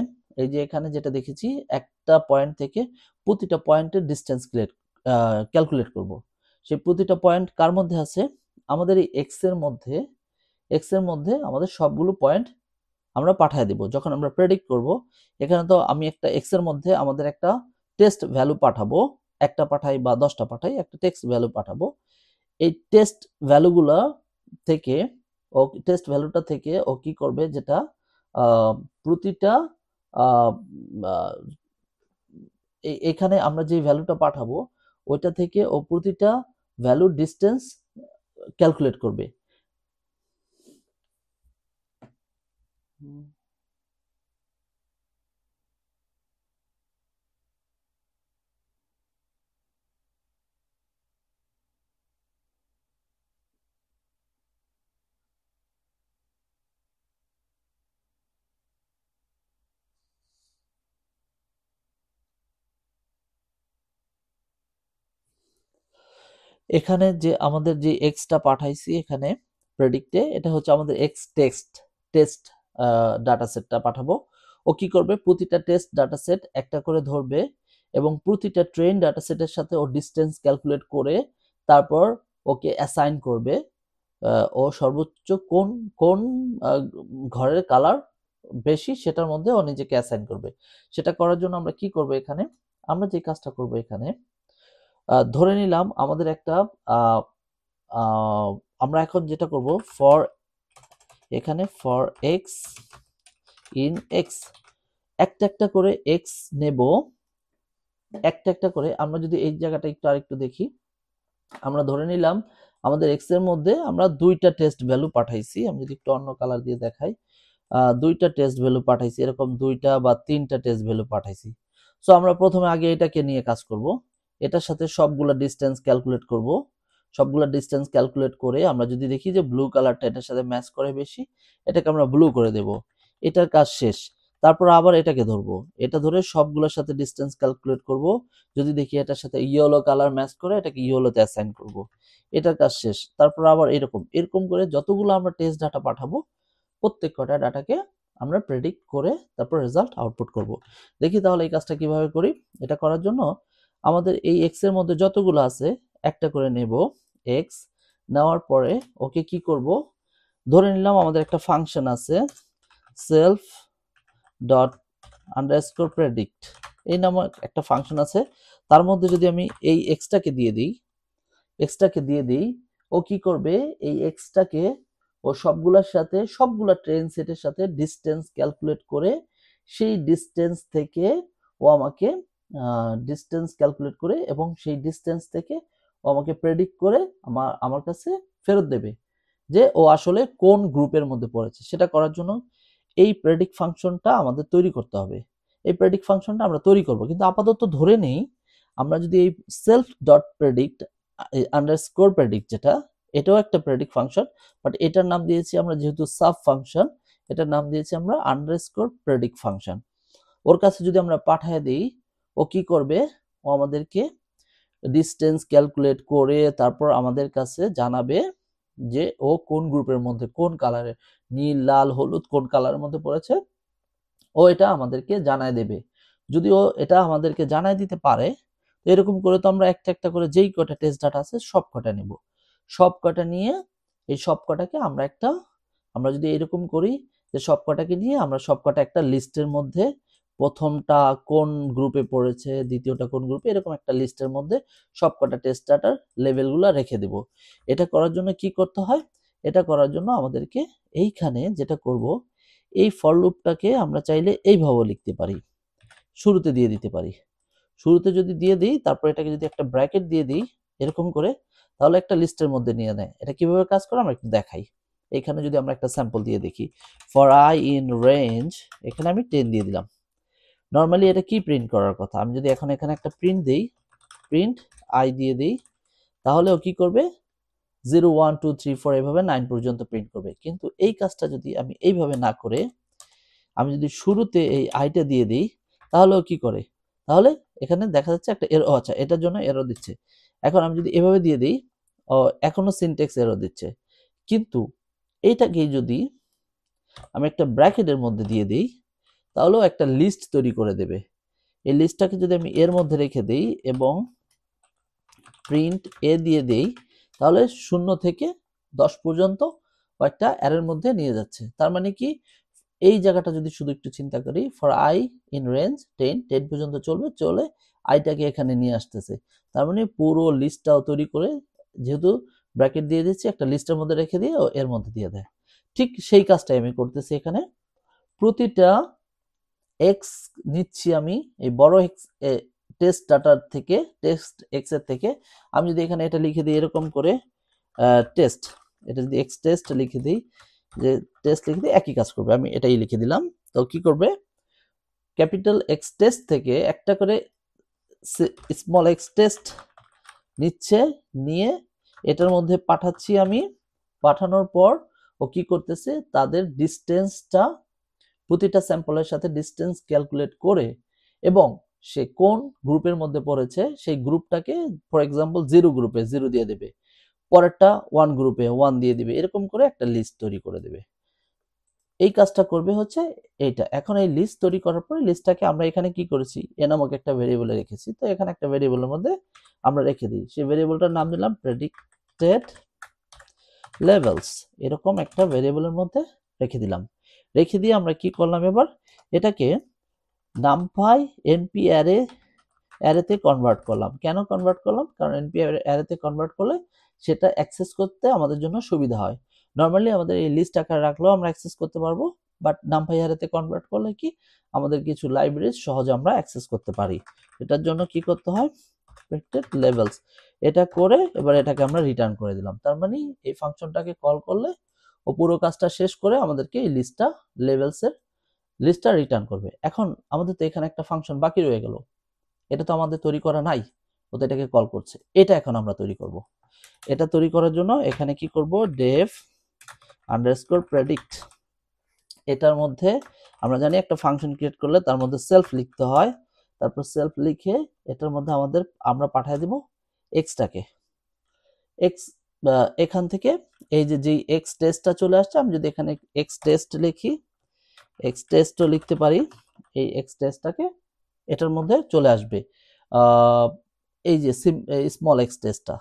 S1: এই যে এখানে যেটা দেখেছি, একটা পয়েন্ট থেকে প্রতিটা পয়েন্টের ডিসটেন্স ক্যালকুলেট করব। সেই প্রতিটা পয়েন্ট কার মধ্যে আছে, আমাদের এই এক্স এর মধ্যে আমাদের সবগুলো পয়েন্ট আমরা পাঠিয়ে দিব। যখন আমরা প্রেডিক্ট করব, এখানে তো আমি একটা এক্স এর মধ্যে আমাদের একটা টেস্ট ভ্যালু পাঠাবো, একটা পাঠাই বা 10টা পাঠাই, একটা টেক্সট ভ্যালু পাঠাবো। এই টেস্ট ভ্যালুগুলা থেকে টেস্ট ভ্যালুটা থেকে ও কি করবে, যেটা প্রতিটা এখানে আমরা যে ভ্যালুটা পাঠাবো ওইটা থেকে ও প্রতিটা ভ্যালুর ডিসটেন্স ক্যালকুলেট করবে। এখানে যে আমাদের যে এক্সটা পাঠাইছি এখানে প্রেডিক্টে, এটা হচ্ছে আমাদের এক্স টেস্ট ডাটা সেটটা পাঠাবো। ও কি করবে, প্রতিটা টেস্ট ডাটা সেট একটা করে ধরবে এবং প্রতিটা ট্রেন ডাটা সেটের সাথে ও ডিসটেন্স ক্যালকুলেট করে তারপর ওকে অ্যাসাইন করবে ও সর্বোচ্চ কোন কোন ঘরের কালার বেশি সেটার মধ্যে ও নিজেকে অ্যাসাইন করবে। সেটা করার জন্য আমরা কি করব, এখানে আমরা যে কাজটা করব, এখানে ধরে নিলাম আমাদের একটা আমরা এখন যেটা করব, এখানে ফর এক্স ইন এক্স, একটা একটা করে এক্স নেব, একটা একটা করে। আমরা যদি এই জায়গাটা একটু আরেকটু দেখি, আমরা ধরে নিলাম আমাদের এক্স এর মধ্যে আমরা দুইটা টেস্ট ভ্যালু পাঠাইছি। আমি যদি একটু অন্য কালার দিয়ে দেখাই, দুইটা টেস্ট ভ্যালু পাঠাইছি, এরকম দুইটা বা তিনটা টেস্ট ভ্যালু পাঠাইছি। সো আমরা প্রথমে আগে এটাকে নিয়ে কাজ করব, এটার সাথে সবগুলা ডিসটেন্স ক্যালকুলেট করব। সবগুলা ডিসটেন্স ক্যালকুলেট করে আমরা যদি দেখি যে ব্লু কালারটা এটার সাথে ম্যাচ করে বেশি, এটাকে আমরা ব্লু করে দেব। এটার কাজ শেষ। তারপর আবার এটাকে ধরবো, এটা ধরে সবগুলোর সাথে ডিসটেন্স ক্যালকুলেট করব। যদি দেখি এটার সাথে ইয়েলো কালার ম্যাচ করে, এটাকে ইয়েলোতে অ্যাসাইন করব। এটার কাজ শেষ। তারপর আবার এরকম করে যতগুলো আমরা টেস্ট ডাটা পাঠাবো, প্রত্যেক কটা ডাটাকে আমরা প্রেডিক্ট করে তারপর রেজাল্ট আউটপুট করব। দেখি তাহলে এই কাজটা কিভাবে করি। এটা করার জন্য আমাদের এই এক্স এর মধ্যে যতগুলো আছে একটা করে নেব, এক্স নেওয়ার পরে ওকে কি করব, ধরে নিলাম আমাদের একটা ফাংশন আছে সেলফ ডট আন্ডারস্কোর প্রেডিক্ট, এই নামক একটা ফাংশন আছে। তার মধ্যে যদি আমি এই এক্সটাকে দিয়ে দিই, ও কি করবে, এই এক্সটাকে ও সবগুলা ট্রেন সেটের সাথে ডিসটেন্স ক্যালকুলেট করে সেই ডিসটেন্স থেকে ও আমাকে ডিসটেন্স ক্যালকুলেট করে এবং সেই ডিসটেন্স থেকে ও আমাকে প্রেডিক্ট করে আমার কাছে ফেরত দেবে যে ও আসলে কোন গ্রুপের মধ্যে পড়েছে। সেটা করার জন্য এই প্রেডিক্ট ফাংশনটা আমাদের তৈরি করতে হবে। এই প্রেডিক্ট ফাংশনটা আমরা তৈরি করব, কিন্তু আপাতত ধরে নেই আমরা যদি এই self dot predict underscore predict, যেটা এটাও একটা প্রেডিক্ট ফাংশন, বাট এটার নাম দিয়েছি আমরা, যেহেতু সাব ফাংশন, এটার নাম দিয়েছি আমরা আন্ডারস্কোর প্রেডিক্ট ফাংশন। ওর কাছে যদি আমরা পাঠিয়ে দিই, ও কি করবে, ও আমাদেরকে ডিসটেন্স ক্যালকুলেট করে তারপর আমাদের কাছে জানাবে যে ও কোন গ্রুপের মধ্যে, কোন কালারের, নীল লাল হলুদ কোন কালারের মধ্যে পড়েছে, ও এটা আমাদেরকে জানায় দেবে। যদি ও এটা আমাদেরকে জানায় দিতে পারে, তো এরকম করে তো আমরা একটা একটা করে যেই কটা টেস্ট ডাটা আছে সব কটা নেব। সব কটা নিয়ে এই সব কটাকে আমরা যদি এরকম করি যে সব কটাকে নিয়ে আমরা সব কটা একটা লিস্টের মধ্যে, প্রথমটা কোন গ্রুপে পড়েছে, দ্বিতীয়টা কোন গ্রুপে, এরকম একটা লিস্টের মধ্যে সব কটা টেস্ট ডাটার লেভেলগুলো রেখে দেব। এটা করার জন্য কি করতে হয়, এটা করার জন্য আমাদেরকে এইখানে যেটা করব, এই ফর লুপটাকে আমরা চাইলে এইভাবে লিখতে পারি, শুরুতে দিয়ে দিতে পারি। শুরুতে যদি দিয়ে দিই, তারপর এটাকে যদি একটা ব্র্যাকেট দিয়ে দিই এরকম করে, তাহলে একটা লিস্টের মধ্যে নিয়ে নেয়। এটা কিভাবে কাজ করে আমরা একটু দেখাই। এখানে যদি আমরা একটা স্যাম্পল দিয়ে দেখি, ফর আই ইন রেঞ্জ, এখানে আমি 10 দিয়ে দিলাম। নর্মালি এটা কি প্রিন্ট করার কথা, আমি যদি এখন এখানে একটা প্রিন্ট দেই, প্রিন্ট আই দিয়ে দিই, তাহলে ও কি করবে, 0 1 2 3 4 এভাবে 9 পর্যন্ত প্রিন্ট করবে। কিন্তু এই কাজটা যদি আমি এইভাবে না করে আমি যদি শুরুতে এই আইটা দিয়ে দিই, তাহলে ও কি করে, তাহলে এখানে দেখা যাচ্ছে একটা এরর, আচ্ছা এটার জন্য এরর দিচ্ছে। এখন আমি যদি এভাবে দিয়ে দিই, এখনো সিনট্যাক্স এরর দিচ্ছে। কিন্তু এইটাকে যদি আমি একটা ব্র্যাকেটের মধ্যে দিয়ে দিই, তাহলেও একটা লিস্ট তৈরি করে দেবে। এই লিস্টটাকে যদি আমি এর মধ্যে রেখে দিই এবং প্রিন্ট এ দিয়ে দেই, তাহলে 0 থেকে 10 পর্যন্ত একটা অ্যারের মধ্যে নিয়ে যাচ্ছে। তার মানে কি, এই জায়গাটা যদি শুধু একটু চিন্তা করি, ফর আই ইন রেঞ্জ 10 পর্যন্ত চলবে, চলে আইটাকে এখানে নিয়ে আসতেছে। তার মানে পুরো লিস্টটাও তৈরি করে, যেহেতু ব্র্যাকেট দিয়ে দিচ্ছি, একটা লিস্টের মধ্যে রেখে দিয়ে ও এর মধ্যে দিয়ে দেয়। ঠিক সেই কাজটাই আমি করতেছি এখানে। প্রতিটা এক্স নিচ্ছি আমি এই বড় এক্স টেস্ট ডাটার থেকে, টেস্ট এক্স এর থেকে। আমি যদি এখানে এটা লিখে দিই এরকম করে টেস্ট, এটা যদি এক্স টেস্ট লিখে দিই, যে টেস্ট লিখে দিই, একই কাজ করবে। আমি এটাই লিখে দিলাম। তো কি করবে, ক্যাপিটাল এক্স টেস্ট থেকে একটা করে স্মল এক্স টেস্ট নিচ্ছে, নিয়ে এটার মধ্যে পাঠাচ্ছি আমি। পাঠানোর পর ও কি করতেছে, তাদের ডিস্টেন্সটা, প্রতিটা স্যাম্পলের সাথে ডিস্টেন্স ক্যালকুলেট করে, এবং সে কোন গ্রুপের মধ্যে পড়েছে সেই গ্রুপটাকে, ফর এক্সাম্পল 0 গ্রুপে 0 দিয়ে দেবে, পরেরটা 1 গ্রুপে 1 দিয়ে দিবে, এরকম করে একটা লিস্ট তৈরি করে দেবে। এই কাজটা করবে হচ্ছে এইটা। এখন এই লিস্ট তৈরি করার পরে লিস্টটাকে আমরা এখানে কি করেছি, এ নামক একটা ভেরিয়েবলে রেখেছি। তো এখানে একটা ভেরিয়েবলের মধ্যে আমরা রেখে দিই, সেই ভেরিয়েবলটার নাম দিলাম প্রেডিক্টেড লেভেলস, এরকম একটা ভেরিয়েবলের মধ্যে রেখে দিলাম। রেখে দিয়ে আমরা কি করলাম, এবার এটাকে নামপাই এনপি অ্যারেতে কনভার্ট করলাম। কেন কনভার্ট করলাম, কারণ এনপি অ্যারেতে কনভার্ট করলে সেটা অ্যাক্সেস করতে আমাদের জন্য সুবিধা হয়। নর্মালি আমাদের এই লিস্ট আকারে রাখলেও আমরা অ্যাক্সেস করতে পারবো, বাট নামপাই অ্যারেতে কনভার্ট করলে কি, আমাদের কিছু লাইব্রেরি সহজে আমরা অ্যাক্সেস করতে পারি। এটার জন্য কি করতে হয়, প্রেডিক্টেড লেভেলস, এটা করে এবার এটাকে আমরা রিটার্ন করে দিলাম। তার মানে এই ফাংশনটাকে কল করলে ও পুরো কাজটা শেষ করে আমাদেরকে এই লিস্টটা, লেভেলসের লিস্টটা রিটার্ন করবে। এখন আমাদের তো এখানে একটা ফাংশন বাকি রয়ে গেল, এটা তো আমাদের তৈরি করা নাই, ও তো এটাকে কল করছে। এটা এখন আমরা তৈরি করব। এটা তৈরি করার জন্য এখানে কি করব, ডেভ আন্ডারস্কোর প্রেডিক্ট, এটার মধ্যে আমরা জানি একটা ফাংশন ক্রিয়েট করলে তার মধ্যে সেলফ লিখতে হয়। তারপর সেলফ লিখে এটার মধ্যে আমরা পাঠিয়ে দিব এক্সটাকে, এক্স এখান থেকে এই যে এক্স টেস্টটা চলে আসছে, আমি যদি এখানে এক্স টেস্ট লিখি, এক্স টেস্টও লিখতে পারি, এই এক্স টেস্টটাকে এটার মধ্যে চলে আসবে। এই যে স্মল এক্স টেস্টটা,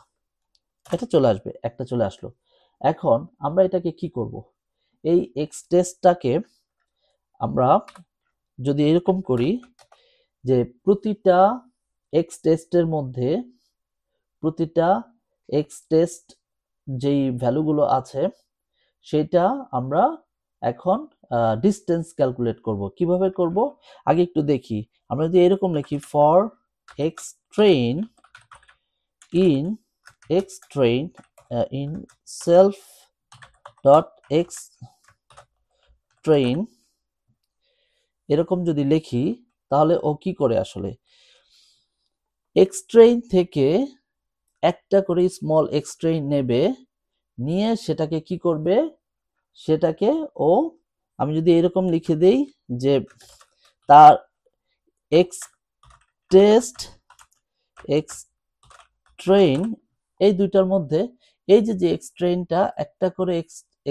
S1: এটা চলে আসবে, একটা চলে আসলো। এখন আমরা এটাকে কি করব, এই এক্স টেস্টটাকে আমরা যদি এরকম করি যে প্রতিটা এক্স টেস্টের মধ্যে, প্রতিটা এক্স টেস্ট যেই ভ্যালুগুলো আছে সেটা আমরা এখন ডিস্টেন্স ক্যালকুলেট করব। কিভাবে করব আগে একটু দেখি। আমরা যদি এরকম লিখি, for x train in x train in self dot x train, এরকম যদি লিখি, তাহলে ও কি করে, আসলে এক্স ট্রেন থেকে একটা করে স্মল এক্স ট্রেন নেবে, নিয়ে সেটাকে কি করবে, সেটাকে ও, আমি যদি এরকম লিখে দেই যে তার এক্স টেস্ট এক্স ট্রেন, এই দুইটার মধ্যে এই যে এক্স ট্রেনটা, একটা করে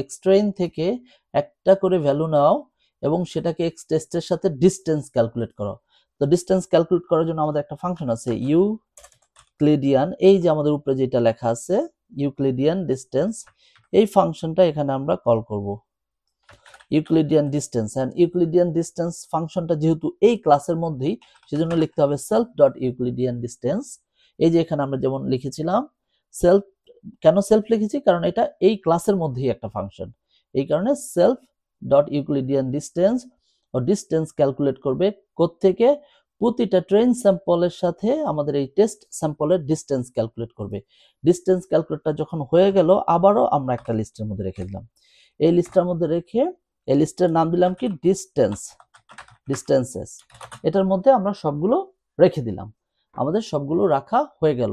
S1: এক্স ট্রেন থেকে একটা করে ভ্যালু নাও এবং সেটাকে এক্স টেস্টের সাথে ডিস্টেন্স ক্যালকুলেট করো। তো ডিস্টেন্স ক্যালকুলেট করার জন্য আমাদের একটা ফাংশন আছে ইউক্লিডিয়ান, এই যে আমাদের উপরে যেটা লেখা আছে ইউক্লিডিয়ান ডিস্টেন্স, এই ফাংশনটা এখানে আমরা কল করব, Euclidean distance. And Euclidean distance ফাংশনটা যেহেতু এই ক্লাসের মধ্যেই, সেজন্য লিখতে হবে সেলফ ডট ইউক্লিডিয়ান ডিস্টেন্স। এই যে এখানে আমরা যেমন লিখেছিলাম সেলফ কেন সেলফ লিখেছি, কারণ এটা এই ক্লাসের মধ্যেই একটা ফাংশন, এই কারণে সেলফ ডট ইউক্লিডিয়ান ডিস্টেন্স ও ডিস্টেন্স ক্যালকুলেট করবে কোত্থেকে, প্রতিটা ট্রেন স্যাম্পলের সাথে আমাদের এই টেস্ট স্যাম্পলের ডিস্টেন্স ক্যালকুলেট করবে। ডিস্টেন্স ক্যালকুলেটটা যখন হয়ে গেল আবারও আমরা একটা লিস্টের মধ্যে রেখে দিলাম, এই লিস্টের মধ্যে রেখে এই লিস্টের নাম দিলাম কি ডিস্টেন্সেস। এটার মধ্যে আমরা সবগুলো রেখে দিলাম, আমাদের সবগুলো রাখা হয়ে গেল।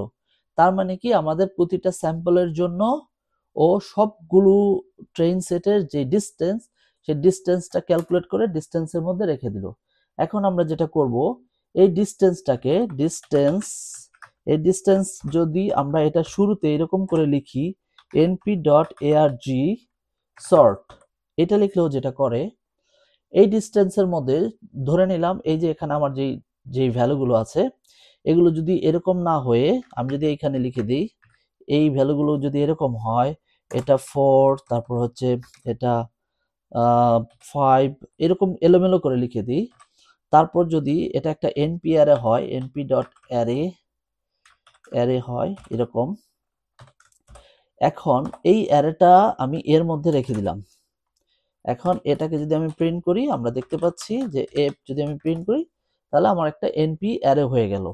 S1: তার মানে কি আমাদের প্রতিটা স্যাম্পলের জন্য ও সবগুলো ট্রেন সেটের যে ডিস্টেন্স, সেই ডিস্টেন্সটা ক্যালকুলেট করে ডিস্টেন্সের মধ্যে রেখে দিল। এখন আমরা যেটা করব, এই ডিস্টেন্সটাকে এই ডিস্টেন্স যদি আমরা এটা শুরুতে এরকম করে লিখি np.arg sort, এটা লিখলেও যেটা করে, এই ডিস্টেন্সের মধ্যে ধরে নিলাম এই যে এখানে আমার যে ভ্যালুগুলো আছে এগুলো যদি এরকম না হয়ে আমি যদি এখানে লিখে দিই, এই ভ্যালুগুলো যদি এরকম হয়, এটা 4, তারপর হচ্ছে এটা 5, এরকম এলোমেলো করে লিখে দিই, তারপর যদি এটা একটা np অ্যারে হয়, np.array হয় এরকম, এখন এই অ্যারেটা আমি এর মধ্যে রেখে দিলাম। এখন এটাকে যদি আমি প্রিন্ট করি আমরা দেখতে পাচ্ছি যে যদি আমি প্রিন্ট করি তাহলে আমার একটা np অ্যারে হয়ে গেল।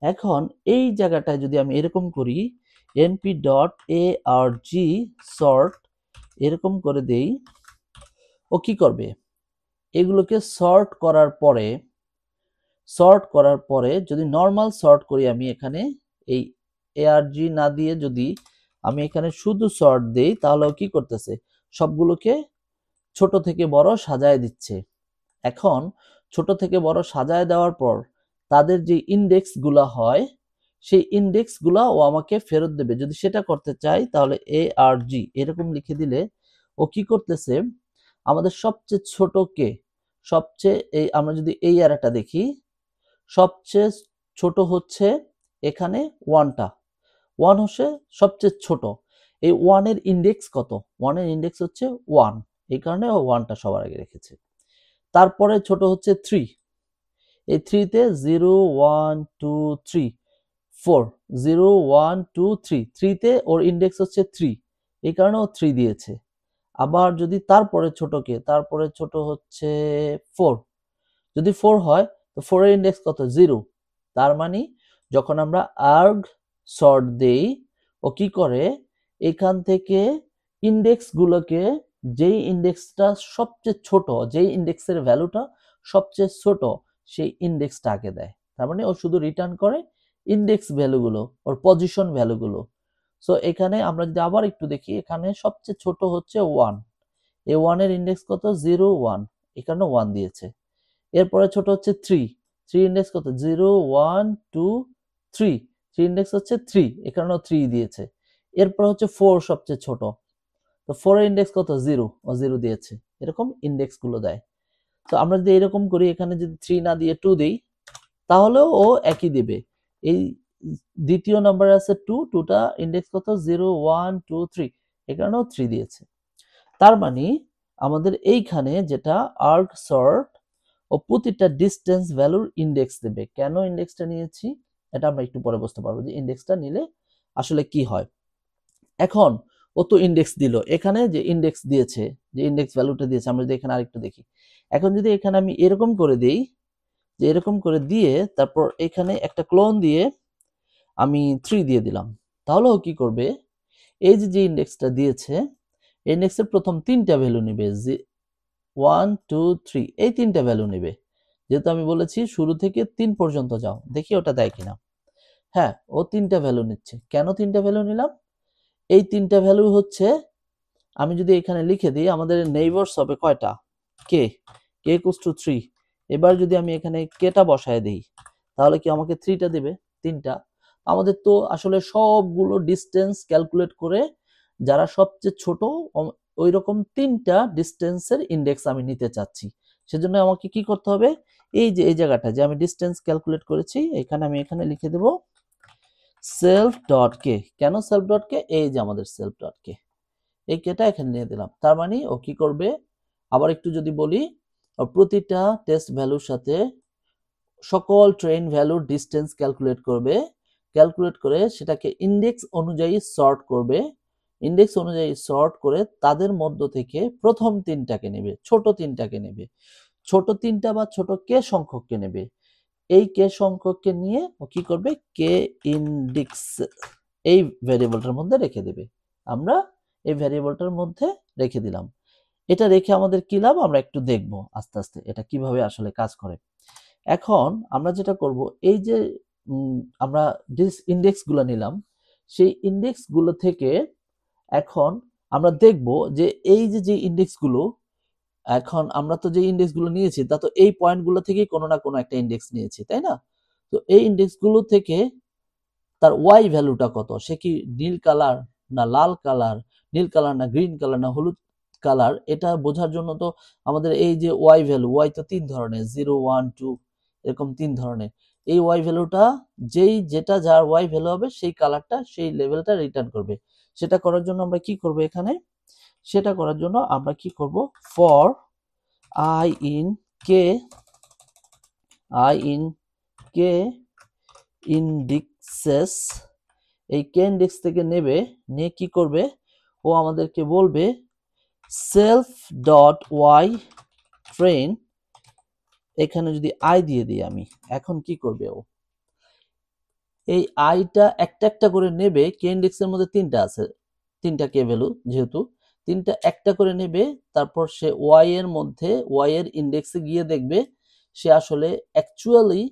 S1: এখন এই জায়গাটায় যদি আমি এরকম করি np.arg sort এরকম করে দেই, ও কি করবে, এগুলোকে সর্ট করার পরে যদি নর্মাল সর্ট করি আমি এখানে এই arg না দিয়ে যদি আমি এখানে শুধু সর্ট দেই তাহলেও কি করতেছে, সবগুলোকে ছোট থেকে বড় সাজায় দিচ্ছে। এখন ছোট থেকে বড় সাজায় দেওয়ার পর তাদের যে ইন্ডেক্স গুলা হয় সেই ইন্ডেক্স গুলা ও আমাকে ফেরত দেবে। যদি সেটা করতে চাই তাহলে arg এরকম লিখে দিলে ও কি করতেছে, আমাদের সবচেয়ে ছোট কে, এই আমরা যদি এই অ্যারেটা দেখি সবচেয়ে ছোট হচ্ছে এখানে 1 হচ্ছে সবচেয়ে ছোট। এই 1 এর ইন্ডেক্স কত, 1 এর ইন্ডেক্স হচ্ছে 1, এই কারণে ও 1টা সবার আগে রেখেছে। তারপরে ছোট হচ্ছে 3, এই 3 তে 0 1 2 3 4, 0 1 2 3, 3 তে ওর ইন্ডেক্স হচ্ছে 3, এই কারণে ও 3 দিয়েছে। আবার যদি তারপরে ছোটকে, তারপরে ছোট হচ্ছে 4, যদি 4 হয় তো 4 এর ইন্ডেক্স কত, 0, তার মানে যখন আমরা arg sort দেই ও কি করে, এখান থেকে ইন্ডেক্স গুলোকে যেই ইন্ডেক্সটা সবচেয়ে ছোট, যেই ইন্ডেক্সের ভ্যালুটা সবচেয়ে ছোট সেই ইন্ডেক্সটা আগে দেয়। তার মানে ও শুধু রিটার্ন করে ইন্ডেক্স ভ্যালুগুলো, ওর পজিশন ভ্যালুগুলো। সো এখানে আমরা যদি আবার একটু দেখি, এখানে সবচেয়ে ছোট হচ্ছে 1, এই 1 এর ইন্ডেক্স কত, 0 1, এখানে 1 দিয়েছে। এরপরে ছোট হচ্ছে 3 ইন্ডেক্স কত, 0 1 2 3, 3 ইন্ডেক্স হচ্ছে 3, এখানেও 3 দিয়েছে। এরপর হচ্ছে 4 সবচেয়ে ছোট, তো 4 এর ইন্ডেক্স কত, 0, ও 0 দিয়েছে। এরকম ইন্ডেক্স গুলো দেয়। তো আমরা যদি এরকম করি, এখানে যদি 3 না দিয়ে 2 দেই তাহলেও ও একই দিবে। এই দ্বিতীয় নাম্বার আছে 2টা ইন্ডেক্স কত, 0 1 2 3, এখানেও 3 দিয়েছে। তার মানে আমাদের এইখানে যেটা arg sort ও প্রতিটা ডিস্টেন্স ভ্যালুর ইন্ডেক্স দেবে। কেন ইন্ডেক্সটা নিয়েছি এটা আমরা একটু পরে বুঝতে পারবো যে ইন্ডেক্সটা নিলে আসলে কি হয়। এখন ও তো ইন্ডেক্স দিল, এখানে যে ইন্ডেক্স দিয়েছে, যে ইন্ডেক্স ভ্যালুটা দিয়েছে, আমরা যদি এখানে আরেকটু দেখি, এখন যদি এখানে আমি এরকম করে দেই, যে এরকম করে দিয়ে তারপর এখানে একটা ক্লোন দিয়ে আমি 3 দিয়ে দিলাম, তাহলে ও কি করবে, এই যে ইন্ডেক্সটা দিয়েছে ইন্ডেক্সের প্রথম 3টা ভ্যালু নেবে, 1 2 3, এই 3টা ভ্যালু নেবে। যেহেতু আমি বলেছি শুরু থেকে 3 পর্যন্ত যাও, দেখি ওটা দেয় কিনা। হ্যাঁ, ও 3টা ভ্যালু নিচ্ছে। কেন 3টা ভ্যালু নিলাম, এই 3টা ভ্যালু হচ্ছে, আমি যদি এখানে লিখে দিই আমাদের নেইবারস হবে কয়টা, k equals to 3। এবার যদি আমি এখানে kটা বসায় দিই তাহলে কি আমাকে 3টা দেবে, 3টা। আমাদের তো আসলে সবগুলো ডিস্টেন্স ক্যালকুলেট করে যারা সবচেয়ে ছোট ওই রকম 3টা ডিস্টেন্সের ইন্ডেক্স আমি নিতে চাচ্ছি। সেজন্য আমাকে কি করতে হবে, এই যে এই জায়গাটা যে আমি ডিস্টেন্স ক্যালকুলেট করেছি এখানে আমি এখানে লিখে দেব self.k। কেন self.k, এই যে আমাদের self.k, এই কেটা এখানে নিয়ে দিলাম। তার মানে ও কি করবে, আবার একটু যদি বলি, প্রতিটা টেস্ট ভ্যালুর সাথে সকল ট্রেন ভ্যালুর ডিস্টেন্স ক্যালকুলেট করবে, ক্যালকুলেট করে সেটাকে ইন্ডেক্স অনুযায়ী সর্ট করবে। ইন্ডেক্স অনুযায়ী সর্ট করে তাদের মধ্য থেকে প্রথম 3টাকে নেবে, ছোট 3টাকে নেবে, ছোট 3টা বা ছোট কে সংখ্যককে নেবে। এই কে সংখ্যককে নিয়ে ও কি করবে, কে ইন্ডেক্স এই ভ্যারিয়েবলটার মধ্যে রেখে দেবে। আমরা এই ভ্যারিয়েবলটার মধ্যে রেখে দিলাম। এটা রেখে আমাদের কি লাভ আমরা একটু দেখব আস্তে আস্তে এটা কিভাবে আসলে কাজ করে। এখন আমরা যেটা করব, এই যে আমরা ইন্ডেক্সগুলো নিলাম, সেই ইন্ডেক্সগুলো থেকে এখন আমরা দেখব যে এই যে ইন্ডেক্সগুলো, এখন আমরা তো যে ইন্ডেক্সগুলো নিয়েছি তা তো এই পয়েন্টগুলো থেকেই কোনো না কোনো একটা ইন্ডেক্স নিয়েছি, তাই না? তো এই ইন্ডেক্সগুলো থেকে তার ওয়াই ভ্যালুটা কত, সে কি নীল কালার না লাল কালার, নীল কালার না গ্রিন কালার না হলুদ কালার, এটা বোঝার জন্য তো আমাদের এই যে ওয়াই ভ্যালু, ওয়াই তো 3 ধরনের, 0 1 2 এরকম 3 ধরনের। এই ওয়াই ভ্যালুটা যেটা যার ওয়াই ভ্যালু হবে সেই কালারটা সেই লেভেলটা রিটার্ন করবে। সেটা করার জন্য আমরা কি করব এখানে, সেটা করার জন্য আমরা কি করব, for I in K indexes, এই কে ইন্ডেক্স থেকে নেবে, নিয়ে কি করবে, ও আমাদেরকে বলবে সেলফ ডট ওয়াই ট্রেন, এখানে যদি আই দিয়ে দিই আমি, এখন কি করবে ও, এই আইটা একটা একটা করে নেবে, কে ইন্ডেক্সের মধ্যে 3টা আছে, 3টা কে ভ্যালু যেহেতু, 3টা একটা করে নেবে, তারপর সে ওয়াই এর মধ্যে ওয়াই এর ইন্ডেক্সে গিয়ে দেখবে সে আসলে অ্যাকচুয়ালি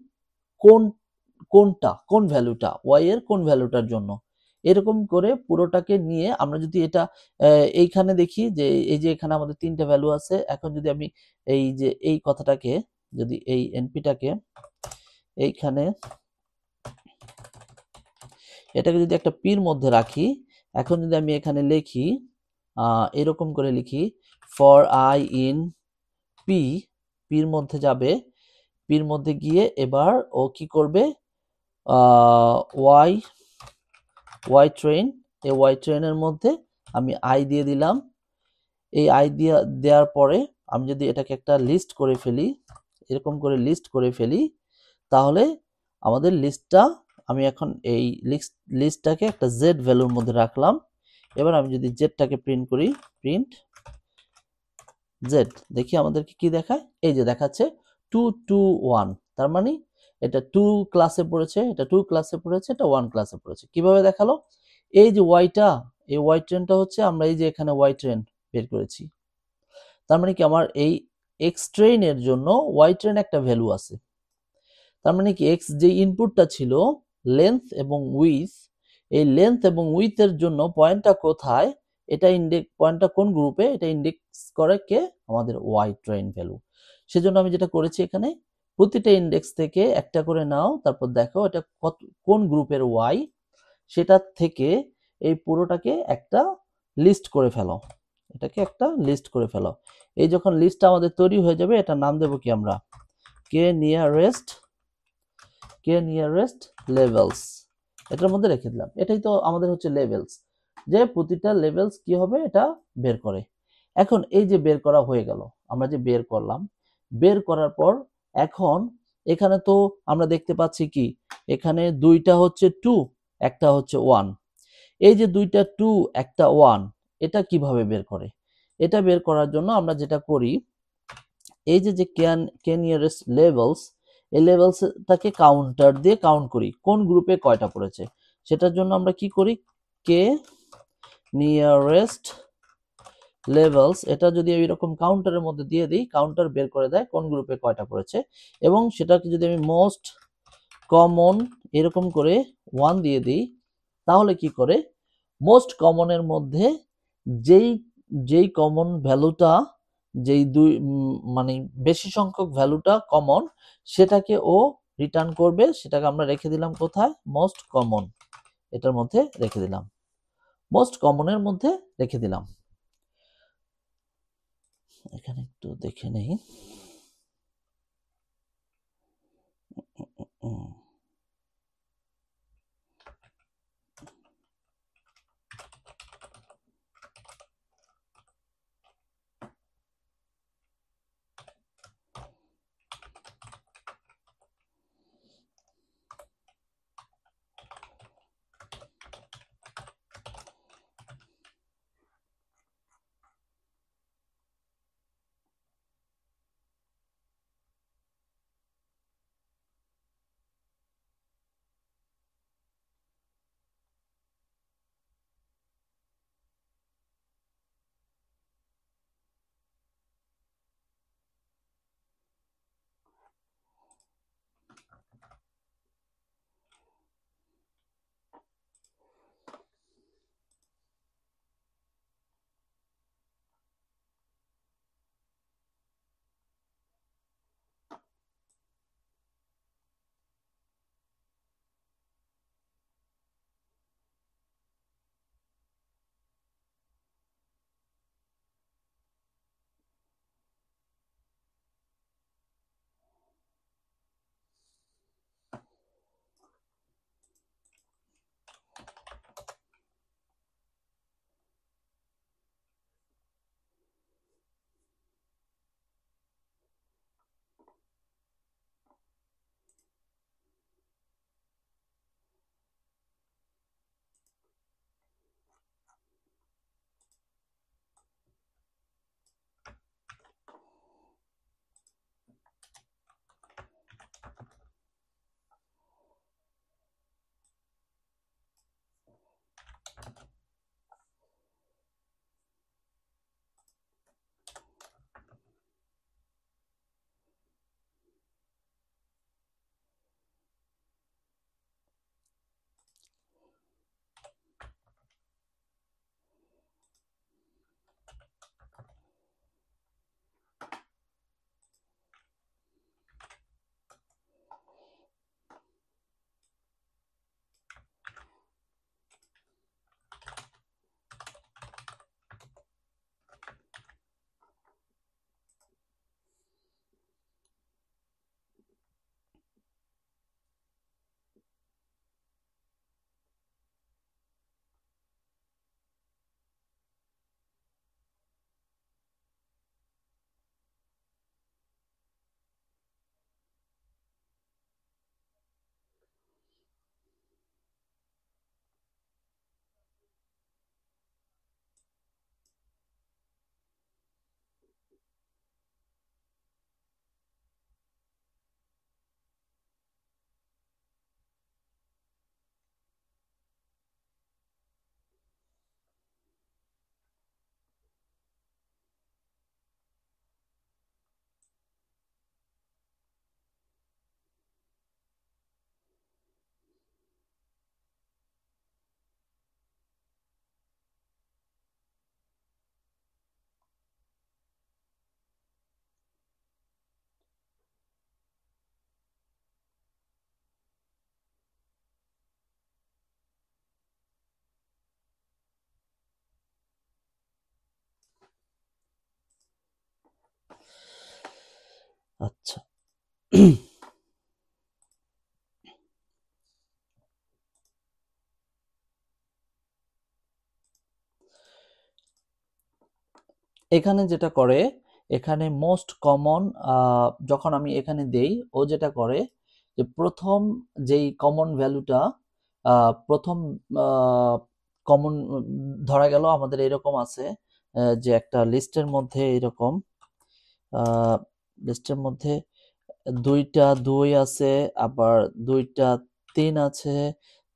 S1: কোন ভ্যালুটা, ওয়াই এর কোন ভ্যালুটার জন্য। এরকম করে পুরোটাকে নিয়ে আমরা যদি এটা এইখানে দেখি যে এই যে এখানে আমাদের 3টা ভ্যালু আছে, এখন যদি আমি এই যে এই কথাটাকে, যদি এই এনপিটাকে এইখানে এটাকে যদি একটা পির মধ্যে রাখি, এখন যদি আমি এখানে লিখি এরকম করে লিখি, ফর আই ইন পি, পির মধ্যে যাবে, পির মধ্যে গিয়ে এবার ও কি করবে, ওয়াই ট্রেন, এই ওয়াই ট্রেনের মধ্যে আমি আই দিয়ে দিলাম। এই আই দেওয়ার পরে আমি যদি এটাকে একটা লিস্ট করে ফেলি, এরকম করে লিস্ট করে ফেলি, তাহলে আমাদের লিস্টটা, আমি এখন এই লিস্টটাকে একটা জেড ভ্যালুর মধ্যে রাখলাম। এবার আমি যদি জেডটাকে প্রিন্ট করি, প্রিন্ট জেড, দেখি আমাদেরকে কি দেখায়, এই যে দেখাচ্ছে 2 2 1, তার মানে এটা 2 ক্লাসে পড়েছে, এটা 2 ক্লাসে পড়েছে, এটা 1 ক্লাসে পড়েছে। কিভাবে দেখালো, এই যে ওয়াইটা, এই ওয়াই ট্রেনটা হচ্ছে আমরা এই যে এখানে ওয়াই ট্রেন বের করেছি, তার মানে কি আমার এই এক্স ট্রেনের জন্য ওয়াই ট্রেন একটা ভ্যালু আছে, তার মানে কি এক্স যে ইনপুটটা ছিল লেন্থ এবং উইথ, এই লেন্থ এবং উইথের জন্য পয়েন্টটা কোথায়, এটা ইন্ডেক্স পয়েন্টটা কোন গ্রুপে, এটা ইন্ডেক্স করে কে, আমাদের ওয়াই ট্রেন ভ্যালু। সেজন্য আমি যেটা করেছি এখানে, প্রতিটা ইন্ডেক্স থেকে একটা করে নাও, তারপর দেখো এটা কোন গ্রুপের ওয়াই, সেটা থেকে এই পুরোটাকে একটা লিস্ট করে ফেলো, এটাকে একটা লিস্ট করে ফেলো। এই যখন লিস্টটা আমাদের তৈরি হয়ে যাবে, এটা নাম দেবো কি আমরা, কে নিয়ারেস্ট লেভেলস, এটার মধ্যে রেখে দিলাম। এটাই তো আমাদের হচ্ছে লেভেলস, যে প্রতিটা লেভেলস কি হবে এটা বের করে। এখন এই যে বের করা হয়ে গেল, আমরা যে বের করলাম, বের করার পর এখন এখানে তো আমরা দেখতে পাচ্ছি কি, এখানে দুইটা হচ্ছে 2, একটা হচ্ছে 1, এই যে দুইটা 2 একটা 1, এটা কিভাবে বের করে, এটা বের করার জন্য আমরা যেটা করি, এই যে কে নিয়ারেস্ট লেভেলস, এই লেভেলসটাকে কাউন্টার দিয়ে কাউন্ট করি কোন গ্রুপে কয়টা পড়েছে। সেটার জন্য আমরা কি করি, কে নিয়ারেস্ট লেভেলস, এটা যদি এরকম কাউন্টারের মধ্যে দিয়ে দিই, কাউন্টার বের করে দেয় কোন গ্রুপে কয়টা পড়েছে। এবং সেটাকে যদি আমি মোস্ট কমন এরকম করে 1 দিয়ে দিই, তাহলে কি করে, মোস্ট কমনের মধ্যে যেই কমন ভ্যালুটা, যেই মানে বেশি সংখ্যক ভ্যালুটা কমন, সেটাকে ও রিটার্ন করবে। সেটাকে আমরা রেখে দিলাম কোথায়, মোস্ট কমন, এটার মধ্যে রেখে দিলাম, মোস্ট কমনের মধ্যে রেখে দিলাম। এখানে একটু দেখে নেই, আচ্ছা এখানে যেটা করে, এখানে মোস্ট কমন যখন আমি এখানে দেই, ও যেটা করে যে প্রথম যেই কমন ভ্যালুটা, প্রথম কমন ধরা গেল আমাদের এরকম আছে যে একটা লিস্টের মধ্যে এরকম লিস্টের মধ্যে 2টা 2 আছে, আবার 2টা 3 আছে,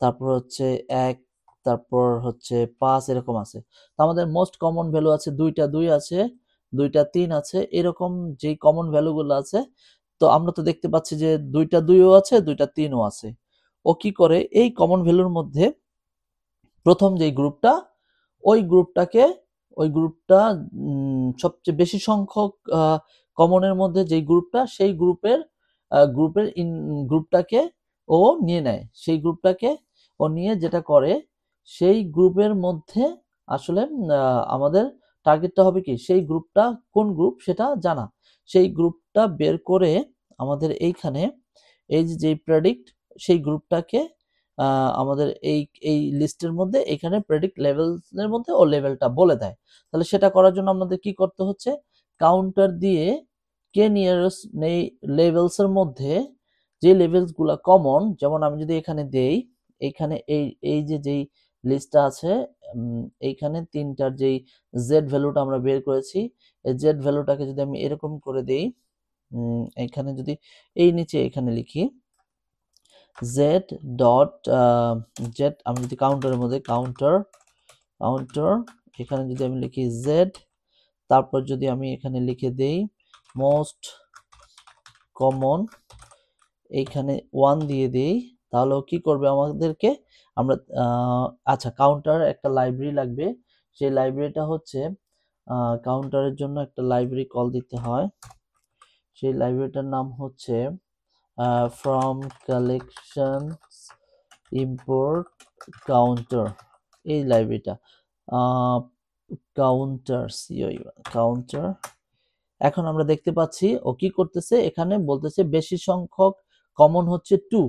S1: তারপর হচ্ছে 1, তারপর হচ্ছে 5 এরকম আছে। তো আমাদের মোস্ট কমন ভ্যালু আছে 2টা 2 আছে, 2টা 3 আছে, এরকম যেই কমন ভ্যালুগুলো আছে। তো আমরা তো দেখতে পাচ্ছি যে 2টা 2ও আছে, 2টা 3ও আছে। ও কি করে এই কমন ভ্যালুর মধ্যে প্রথম যেই গ্রুপটা, ওই গ্রুপটাকে ওই গ্রুপটা সবচেয়ে বেশি সংখ্যক কমনের মধ্যে যেই গ্রুপটা, সেই গ্রুপটাকে ও নিয়ে নেয়। সেই গ্রুপটাকে ও নিয়ে যেটা করে, সেই গ্রুপের মধ্যে আসলে আমাদের টার্গেটটা হবে কি, সেই গ্রুপটা কোন গ্রুপ সেটা জানা। সেই গ্রুপটা বের করে আমাদের এইখানে এই যে প্রেডিক্ট, সেই গ্রুপটাকে আমাদের এই এই লিস্টের মধ্যে এখানে প্রেডিক্ট লেভেলসের মধ্যে ও লেভেলটা বলে দেয়। তাহলে সেটা করার জন্য আমাদের কি করতে হচ্ছে, কাউন্টার দিয়ে কে নিয়ারেস্ট লেভেলসের মধ্যে যে লেভেলসগুলো কমন, যেমন আমি যদি এখানে দেই, এইখানে এই এই যে যেই লিস্টটা আছে, এইখানে 3টার যেই জেড ভ্যালুটা আমরা বের করেছি, এই জেড ভ্যালুটাকে যদি আমি এরকম করে দেই, এখানে যদি এই নিচে এখানে লিখি জেড ডট জেড, আমি যদি কাউন্টারের মধ্যে কাউন্টার এখানে যদি আমি লিখি জেড, তারপর যদি আমি এখানে লিখে দেই মোস্ট কমন, এইখানে 1 দিয়ে দেই, তাহলে কি করবে আমাদেরকে, আমরা আচ্ছা কাউন্টার একটা লাইব্রেরি লাগবে। সেই লাইব্রেরিটা হচ্ছে কাউন্টারের জন্য একটা লাইব্রেরি কল দিতে হয়। সেই লাইব্রেরিটার নাম হচ্ছে ফ্রম কালেকশন ইম্পোর্ট কাউন্টার, এই লাইব্রেরিটা কাউন্টার। এখন আমরা দেখতে পাচ্ছি ও কি করতেছে, এখানে বলতেছে বেশি সংখ্যক কমন হচ্ছে 2,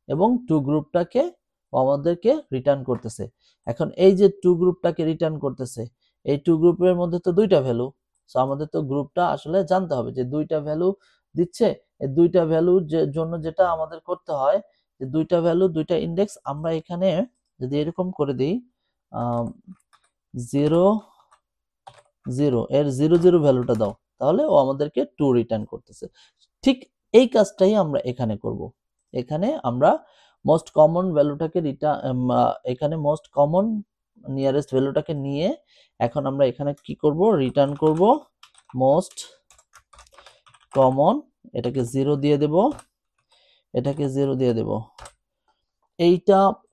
S1: এবং 2 গ্রুপটাকে আমাদেরকে রিটার্ন করতেছে। এখন এই যে 2 গ্রুপটাকে রিটার্ন করতেছে, এই 2 গ্রুপের মধ্যে তো 2টা ভ্যালু। সো আমাদের তো গ্রুপটা আসলে জানতে হবে যে 2টা ভ্যালু দিচ্ছে। এই 2টা ভ্যালুর জন্য যেটা আমাদের করতে হয়, যে 2টা ভ্যালু 2টা ইন্ডেক্স আমরা এখানে যদি এরকম করে দিই 0 0 এর 0 0 ভ্যালুটা দাও, তাহলে ও আমাদেরকে 2 রিটার্ন করতেছে। ঠিক এই কাজটাই আমরা এখানে করব। এখানে আমরা মোস্ট কমন ভ্যালুটাকে এখানে মোস্ট কমন নিয়ারেস্ট ভ্যালুটাকে নিয়ে এখন আমরা এখানে কি করব, রিটার্ন করব মোস্ট কমন, এটাকে 0 দিয়ে দেব, এটাকে 0 দিয়ে দেব।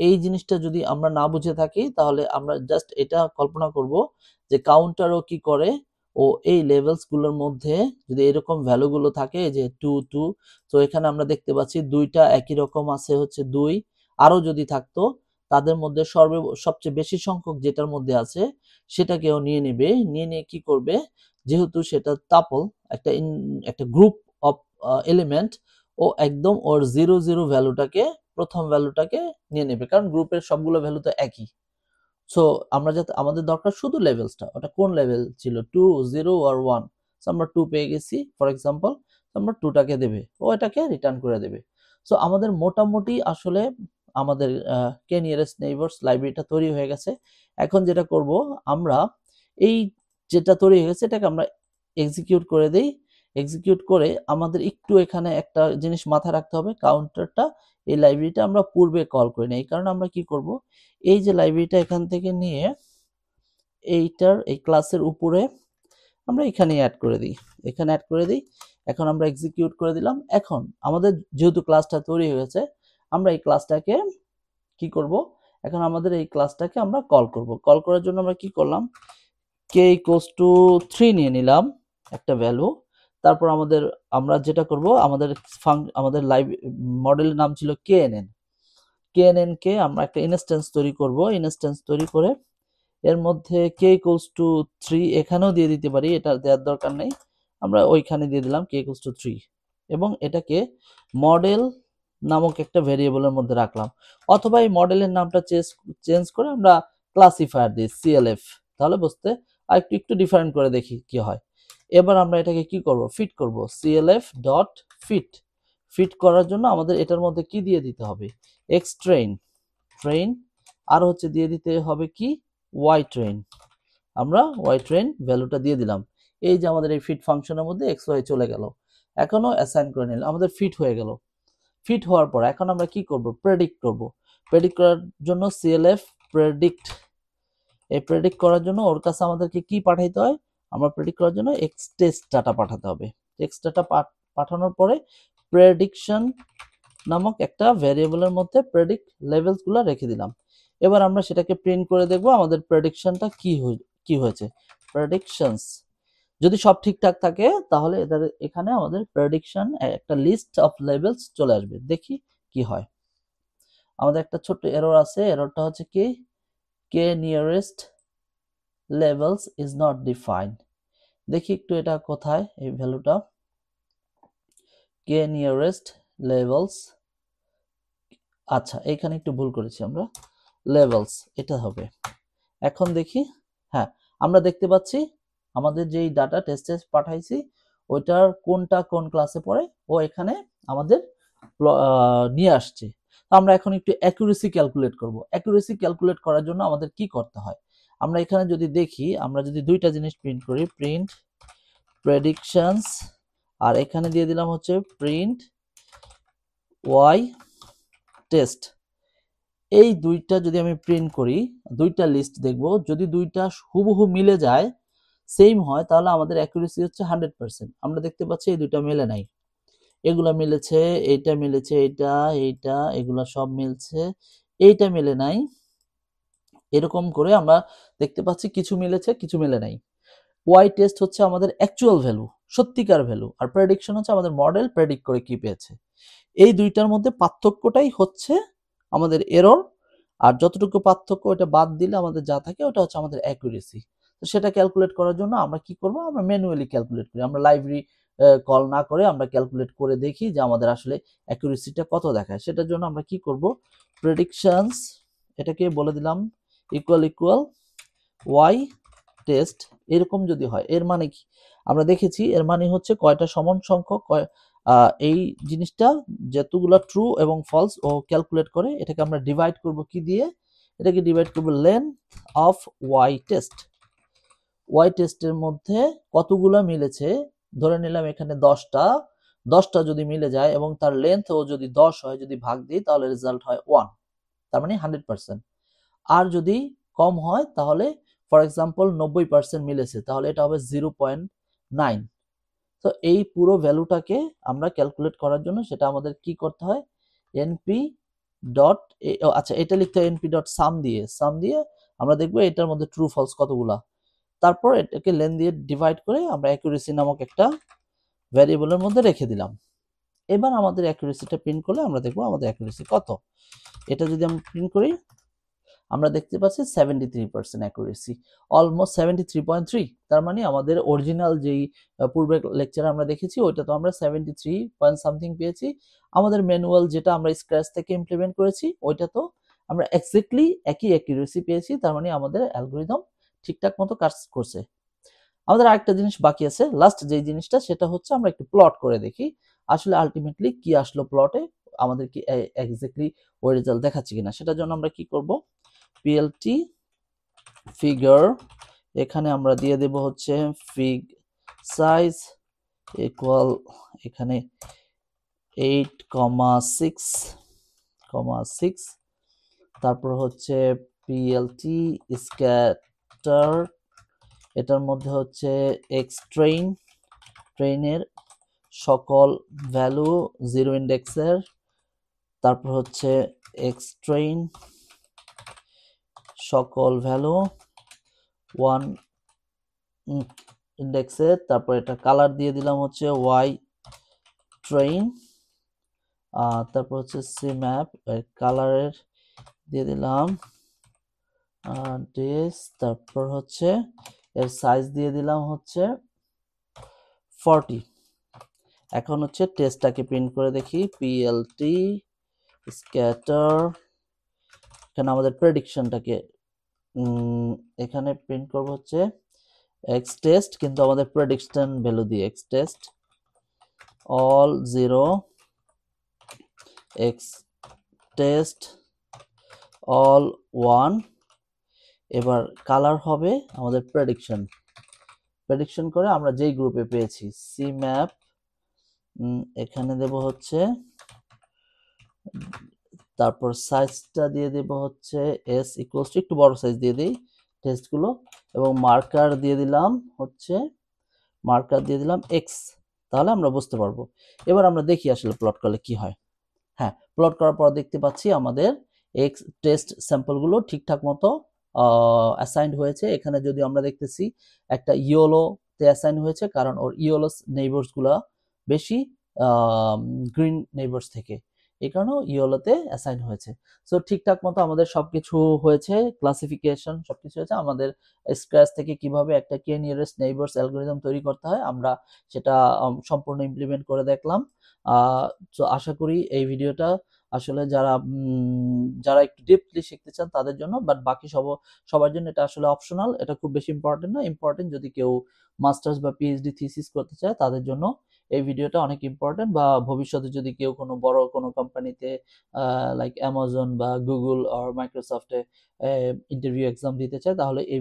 S1: এই জিনিসটা যদি আমরা না বুঝে থাকি, তাহলে আমরা জাস্ট এটা কল্পনা করব যে কাউন্টারও কি করে, ও এই লেভেলস গুলোর মধ্যে যদি এরকম ভ্যালু গুলো থাকে যে 2 2, তো এখানে আমরা দেখতে পাচ্ছি 2টা একই রকম আছে হচ্ছে 2, আরো যদি থাকতো তাদের মধ্যে সবচেয়ে বেশি সংখ্যক যেটার মধ্যে আছে সেটাকেও নিয়ে নেবে, নিয়ে নিয়ে কি করবে, যেহেতু সেটা টাপল, একটা গ্রুপ অফ এলিমেন্ট, ও একদম ওর 0 0 ভ্যালুটাকে, প্রথম ভ্যালুটাকে নিয়ে নেবে, কারণ গ্রুপের সবগুলো ভ্যালু তো একই। সো আমরা যাতে, আমাদের দরকার শুধু লেভেলসটা, ওটা কোন লেভেল ছিল 2 0 আর 1। সো আমরা 2 পেয়ে গেছি ফর এক্সাম্পল, আমরা 2টাকে দেবে, ও এটাকে রিটার্ন করে দেবে। সো আমাদের মোটামুটি আসলে আমাদের কে নিয়ারেস্ট নেইবারস লাইব্রেরিটা তৈরি হয়ে গেছে। এখন যেটা করব, আমরা এই যেটা তৈরি হয়ে গেছে এটাকে আমরা এক্সিকিউট করে দেই। এক্সিকিউট করে আমাদের একটু এখানে একটা জিনিস মাথায় রাখতে হবে, কাউন্টারটা এই লাইব্রেরিটা আমরা পূর্বে কল করি না। এই কারণে আমরা কি করব, এই যে লাইব্রেরিটা এখান থেকে নিয়ে এইটার এই ক্লাসের উপরে আমরা এখানে অ্যাড করে দিই, এখানে অ্যাড করে দিই। এখন আমরা এক্সিকিউট করে দিলাম। এখন আমাদের যেহেতু ক্লাসটা তৈরি হয়ে গেছে, আমরা এই ক্লাসটাকে কি করব, এখন আমাদের এই ক্লাসটাকে আমরা কল করব। কল করার জন্য আমরা কি করলাম, k ইকুয়ালস টু 3 নিয়ে নিলাম একটা ভ্যালু। তারপর আমরা যেটা করব, আমাদের লাইভ মডেলের নাম ছিল knn কে আমরা একটা ইনস্ট্যান্স তৈরি করব। ইনস্ট্যান্স তৈরি করে এর মধ্যে k ইকুয়ালস টু 3 এখানেও দিয়ে দিতে পারি, এটা দেওয়ার দরকার নেই, আমরা ওইখানে দিয়ে দিলাম k ইকুয়ালস টু 3। এবং এটাকে মডেল নামক একটা ভেরিয়েবলের মধ্যে রাখলাম, অথবা এই মডেলের নামটা চেঞ্জ করে আমরা ক্লাসিফায়ার দিই সিএলএফ, তাহলে বুঝতে আর একটু ডিফারেন্ট করে দেখি কি হয়। এবার আমরা এটাকে কি করব, ফিট করব, সিএলএফ ডট ফিট। ফিট করার জন্য আমাদের এটার মধ্যে কি দিয়ে দিতে হবে, এক্স ট্রেন, আর হচ্ছে দিয়ে দিতে হবে কি ওয়াই ট্রেন। আমরা ওয়াই ট্রেন ভ্যালুটা দিয়ে দিলাম। এই যে আমাদের এই ফিট ফাংশনের মধ্যে এক্স ওয়াই চলে গেল, এখনো অ্যাসাইন করে নিলাম, আমাদের ফিট হয়ে গেল। ফিট হওয়ার পর এখন আমরা কি করব, প্রেডিক্ট করব। প্রেডিক্ট করার জন্য সিএলএফ প্রেডিক্ট, এই প্রেডিক্ট করার জন্য ওর কাছে আমাদেরকে কি পাঠাইতে হয়, আমরা প্রেডিক্ট করার জন্য এক্স টেস্ট ডাটা পাঠাতে হবে। এক্স ডাটা পাঠানোর পরে প্রেডিকশন নামক একটা ভ্যারিয়েবলের মধ্যে প্রেডিক্ট লেভেলস গুলো রেখে দিলাম। এবার আমরা সেটাকে প্রিন্ট করে দেখব আমাদের প্রেডিকশনটা কি হয়েছে। প্রেডিকশনস যদি সব ঠিকঠাক থাকে তাহলে এখানে আমাদের প্রেডিকশন একটা লিস্ট অফ লেভেলস চলে আসবে। দেখি কি হয়। আমাদের একটা ছোট্ট এরর আছে, এররটা হচ্ছে কি K nearest levels is not defined. দেখি একটু এটা কোথায় এই ভ্যালুটা, কে নিয়ারেস্ট লেভেলস, আচ্ছা এখানে একটু ভুল করেছি আমরা, লেভেলস এটা হবে। এখন দেখি, হ্যাঁ আমরা দেখতে পাচ্ছি আমাদের যেই ডাটা টেস্টে পাঠাইছি ওইটার কোনটা কোন ক্লাসে পড়ে ও এখানে আমাদের নিয়ে আসছে। তো আমরা এখন একটু অ্যাকুরেসি ক্যালকুলেট করব। অ্যাকুরেসি ক্যালকুলেট করার জন্য আমাদের কি করতে হয়, আমরা এখানে যদি দেখি, আমরা যদি দুইটা জিনিস প্রিন্ট করি, প্রিন্ট প্রেডিকশনস, আর এখানে দিয়ে দিলাম হচ্ছে প্রিন্ট ওয়াই টেস্ট। এই দুইটা যদি আমি প্রিন্ট করি, দুইটা লিস্ট দেখব, যদি দুইটা হুবহু মিলে যায়, সেম হয়, তাহলে আমাদের অ্যাকুরেসি হচ্ছে 100%। আমরা দেখতে পাচ্ছি এই দুইটা মিলে নাই, এগুলা মিলেছে, এইটা মিলেছে, এইটা এগুলা সব মিলছে, এইটা মিলে নাই। এরকম করে আমরা দেখতে পাচ্ছি কিছু মিলেছে কিছু মিলে নাই। ওয়াই টেস্ট হচ্ছে আমাদের অ্যাকচুয়াল ভ্যালু, সত্যিকার ভ্যালু, আর প্রেডিকশন হচ্ছে আমাদের মডেল প্রেডিক্ট করে কি পেয়েছে। এই দুইটার মধ্যে পার্থক্যটাই হচ্ছে আমাদের এরর, আর যতটুকু পার্থক্য ওটা বাদ দিলে আমাদের যা থাকে ওটা হচ্ছে আমাদের অ্যাকুরেসি। তো সেটা ক্যালকুলেট করার জন্য আমরা কি করব, আমরা ম্যানুয়ালি ক্যালকুলেট করি, আমরা লাইব্রেরি কল না করে আমরা ক্যালকুলেট করে দেখি যে আমাদের আসলে অ্যাকুরেসিটা কত দেখায়। সেটার জন্য আমরা কি করব, প্রেডিকশনস এটাকে বলে দিলাম ইকুয়াল ওয়াই টেস্ট। এরকম যদি হয় এর মানে কি, আমরা দেখেছি এর মানে হচ্ছে কয়টা সমান সংখ্যক এই জিনিসটা যতগুলো ট্রু এবং ফলস ও ক্যালকুলেট করে এটাকে আমরা ডিভাইড করব কি দিয়ে, এটাকে ডিভাইড করব length of y test. Y টেস্টের মধ্যে কতগুলো মিলেছে, ধরে নিলাম এখানে 10টা যদি মিলে যায় এবং তার লেন্থ ও যদি 10 হয়, যদি ভাগ দিই তাহলে রেজাল্ট হয় 1, তার মানে 100%। আর যদি কম হয় তাহলে ফর এক্সাম্পল 90% মিলেছে, তাহলে এটা হবে 0.9। তো এই পুরো ভ্যালুটাকে আমরা ক্যালকুলেট করার জন্য সেটা আমাদের কি করতে হয়, এনপি ডট, আচ্ছা এটা লিখতে হয় এনপি ডট সাম দিয়ে আমরা দেখবো এটার মধ্যে ট্রু ফলস কতগুলা, তারপর এটাকে লেন দিয়ে ডিভাইড করে আমরা অ্যাকুরেসি নামক একটা ভ্যারিয়েবলের মধ্যে রেখে দিলাম। এবার আমাদের অ্যাকুরেসিটা প্রিন্ট করলে আমরা দেখবো আমাদের অ্যাকুরেসি কত। এটা যদি আমরা প্রিন্ট করি আমরা দেখতে পাচ্ছি 73% অ্যাকুরেসি, অলমোস্ট 73.3। তার মানে আমাদের অরিজিনাল যেই পূর্বের লেকচারে আমরা দেখেছি ওইটা তো আমরা 73 পয়েন্ট সামথিং পেয়েছি। আমাদের ম্যানুয়াল যেটা আমরা স্ক্র্যাচ থেকে ইমপ্লিমেন্ট করেছি ওইটা তো আমরা এক্স্যাক্টলি একই অ্যাকুরেসি পেয়েছি। তার মানে আমাদের অ্যালগরিদম ঠিকঠাক মতো কাজ করছে। আমাদের আরেকটা জিনিস বাকি আছে, লাস্ট যেই জিনিসটা, সেটা হচ্ছে আমরা একটু প্লট করে দেখি আসলে আলটিমেটলি কি আসলো প্লটে, আমাদের কি এক্স্যাক্টলি ওই রেজাল্ট দেখাচ্ছে কিনা। সেটার জন্য আমরা কি করব, পিএলটি ফিগার, এখানে আমরা দিয়ে দেব হচ্ছে ফিগ সাইজ ইকুয়াল এখানে 8,6, তারপর হচ্ছে পিএলটি স্ক্যাটার, এটার মধ্যে হচ্ছে এক্স ট্রেনের সকল ভ্যালু 0 ইন্ডেক্সের, তারপর হচ্ছে এক্স ট্রেন সকল ভ্যালু 1 ইন্ডেক্সে, তারপর এটা কালার দিয়ে দিলাম হচ্ছে ওয়াই ট্রেন, তারপর হচ্ছে সি ম্যাপ কালারের দিয়ে দিলাম ডিস, তারপর হচ্ছে এর সাইজ দিয়ে দিলাম হচ্ছে 40। এখন হচ্ছে টেস্টটাকে প্রিন্ট করে দেখি, পিএলটি স্ক্যাটার, এখানে আমাদের প্রেডিকশনটাকে এখানে প্রিন্ট করব হচ্ছে এক্স টেস্ট, কিন্তু আমাদের প্রেডিকশন ভ্যালু দিয়ে x test all 0, x test all 1। এবার কালার হবে আমাদের প্রেডিকশন করে আমরা যেই গ্রুপে পেয়েছি সি ম্যাপ, এখানে দেব হচ্ছে, তারপর সাইজটা দিয়ে দেব হচ্ছে এস ইকুয়ালস টু, একটু বড় সাইজ দিয়ে দিই টেস্টগুলো, এবং মার্কার দিয়ে দিলাম এক্স, তাহলে আমরা বুঝতে পারবো। এবার আমরা দেখি আসলে প্লট করলে কি হয়। হ্যাঁ, প্লট করার পর দেখতে পাচ্ছি আমাদের এক্স টেস্ট স্যাম্পলগুলো ঠিকঠাক মতো অ্যাসাইন্ড হয়েছে। এখানে যদি আমরা দেখতেছি একটা ইয়েলোতে অ্যাসাইন হয়েছে, কারণ ওর ইয়েলো নেইবার্সগুলো বেশি গ্রিন নেইবার্স থেকে, এই কারণেও ইয়েলোতে অ্যাসাইন হয়েছে। সো ঠিকঠাক মতো আমাদের সবকিছু হয়েছে, ক্লাসিফিকেশন সবকিছু হয়েছে। আমাদের স্ক্র্যাচ থেকে কিভাবে একটা কে নিয়ারেস্ট নেইবার্স অ্যালগরিদম তৈরি করতে হয় আমরা সেটা সম্পূর্ণ ইমপ্লিমেন্ট করে দেখলাম। তো আশা করি এই ভিডিওটা আসলে যারা একটু ডিপলি শিখতে চান তাদের জন্য, বাট বাকি সবার জন্য এটা আসলে অপশনাল, এটা খুব বেশি ইম্পর্টেন্ট না। ইম্পর্টেন্ট যদি কেউ মাস্টার্স বা পিএইচডি থিসিস করতে চায় তাদের জন্য এই ভিডিওটা অনেক ইম্পর্টেন্ট, বা ভবিষ্যতে যদি কেউ কোনো বড় কোনো কোম্পানিতে লাইক অ্যামাজন বা গুগল আর মাইক্রোসফটে ইন্টারভিউ এক্সাম দিতে চায়, তাহলে এই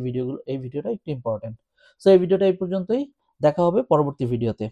S1: ভিডিওটা একটু ইম্পর্টেন্ট। সো এই ভিডিওটা এই পর্যন্তই, দেখা হবে পরবর্তী ভিডিওতে।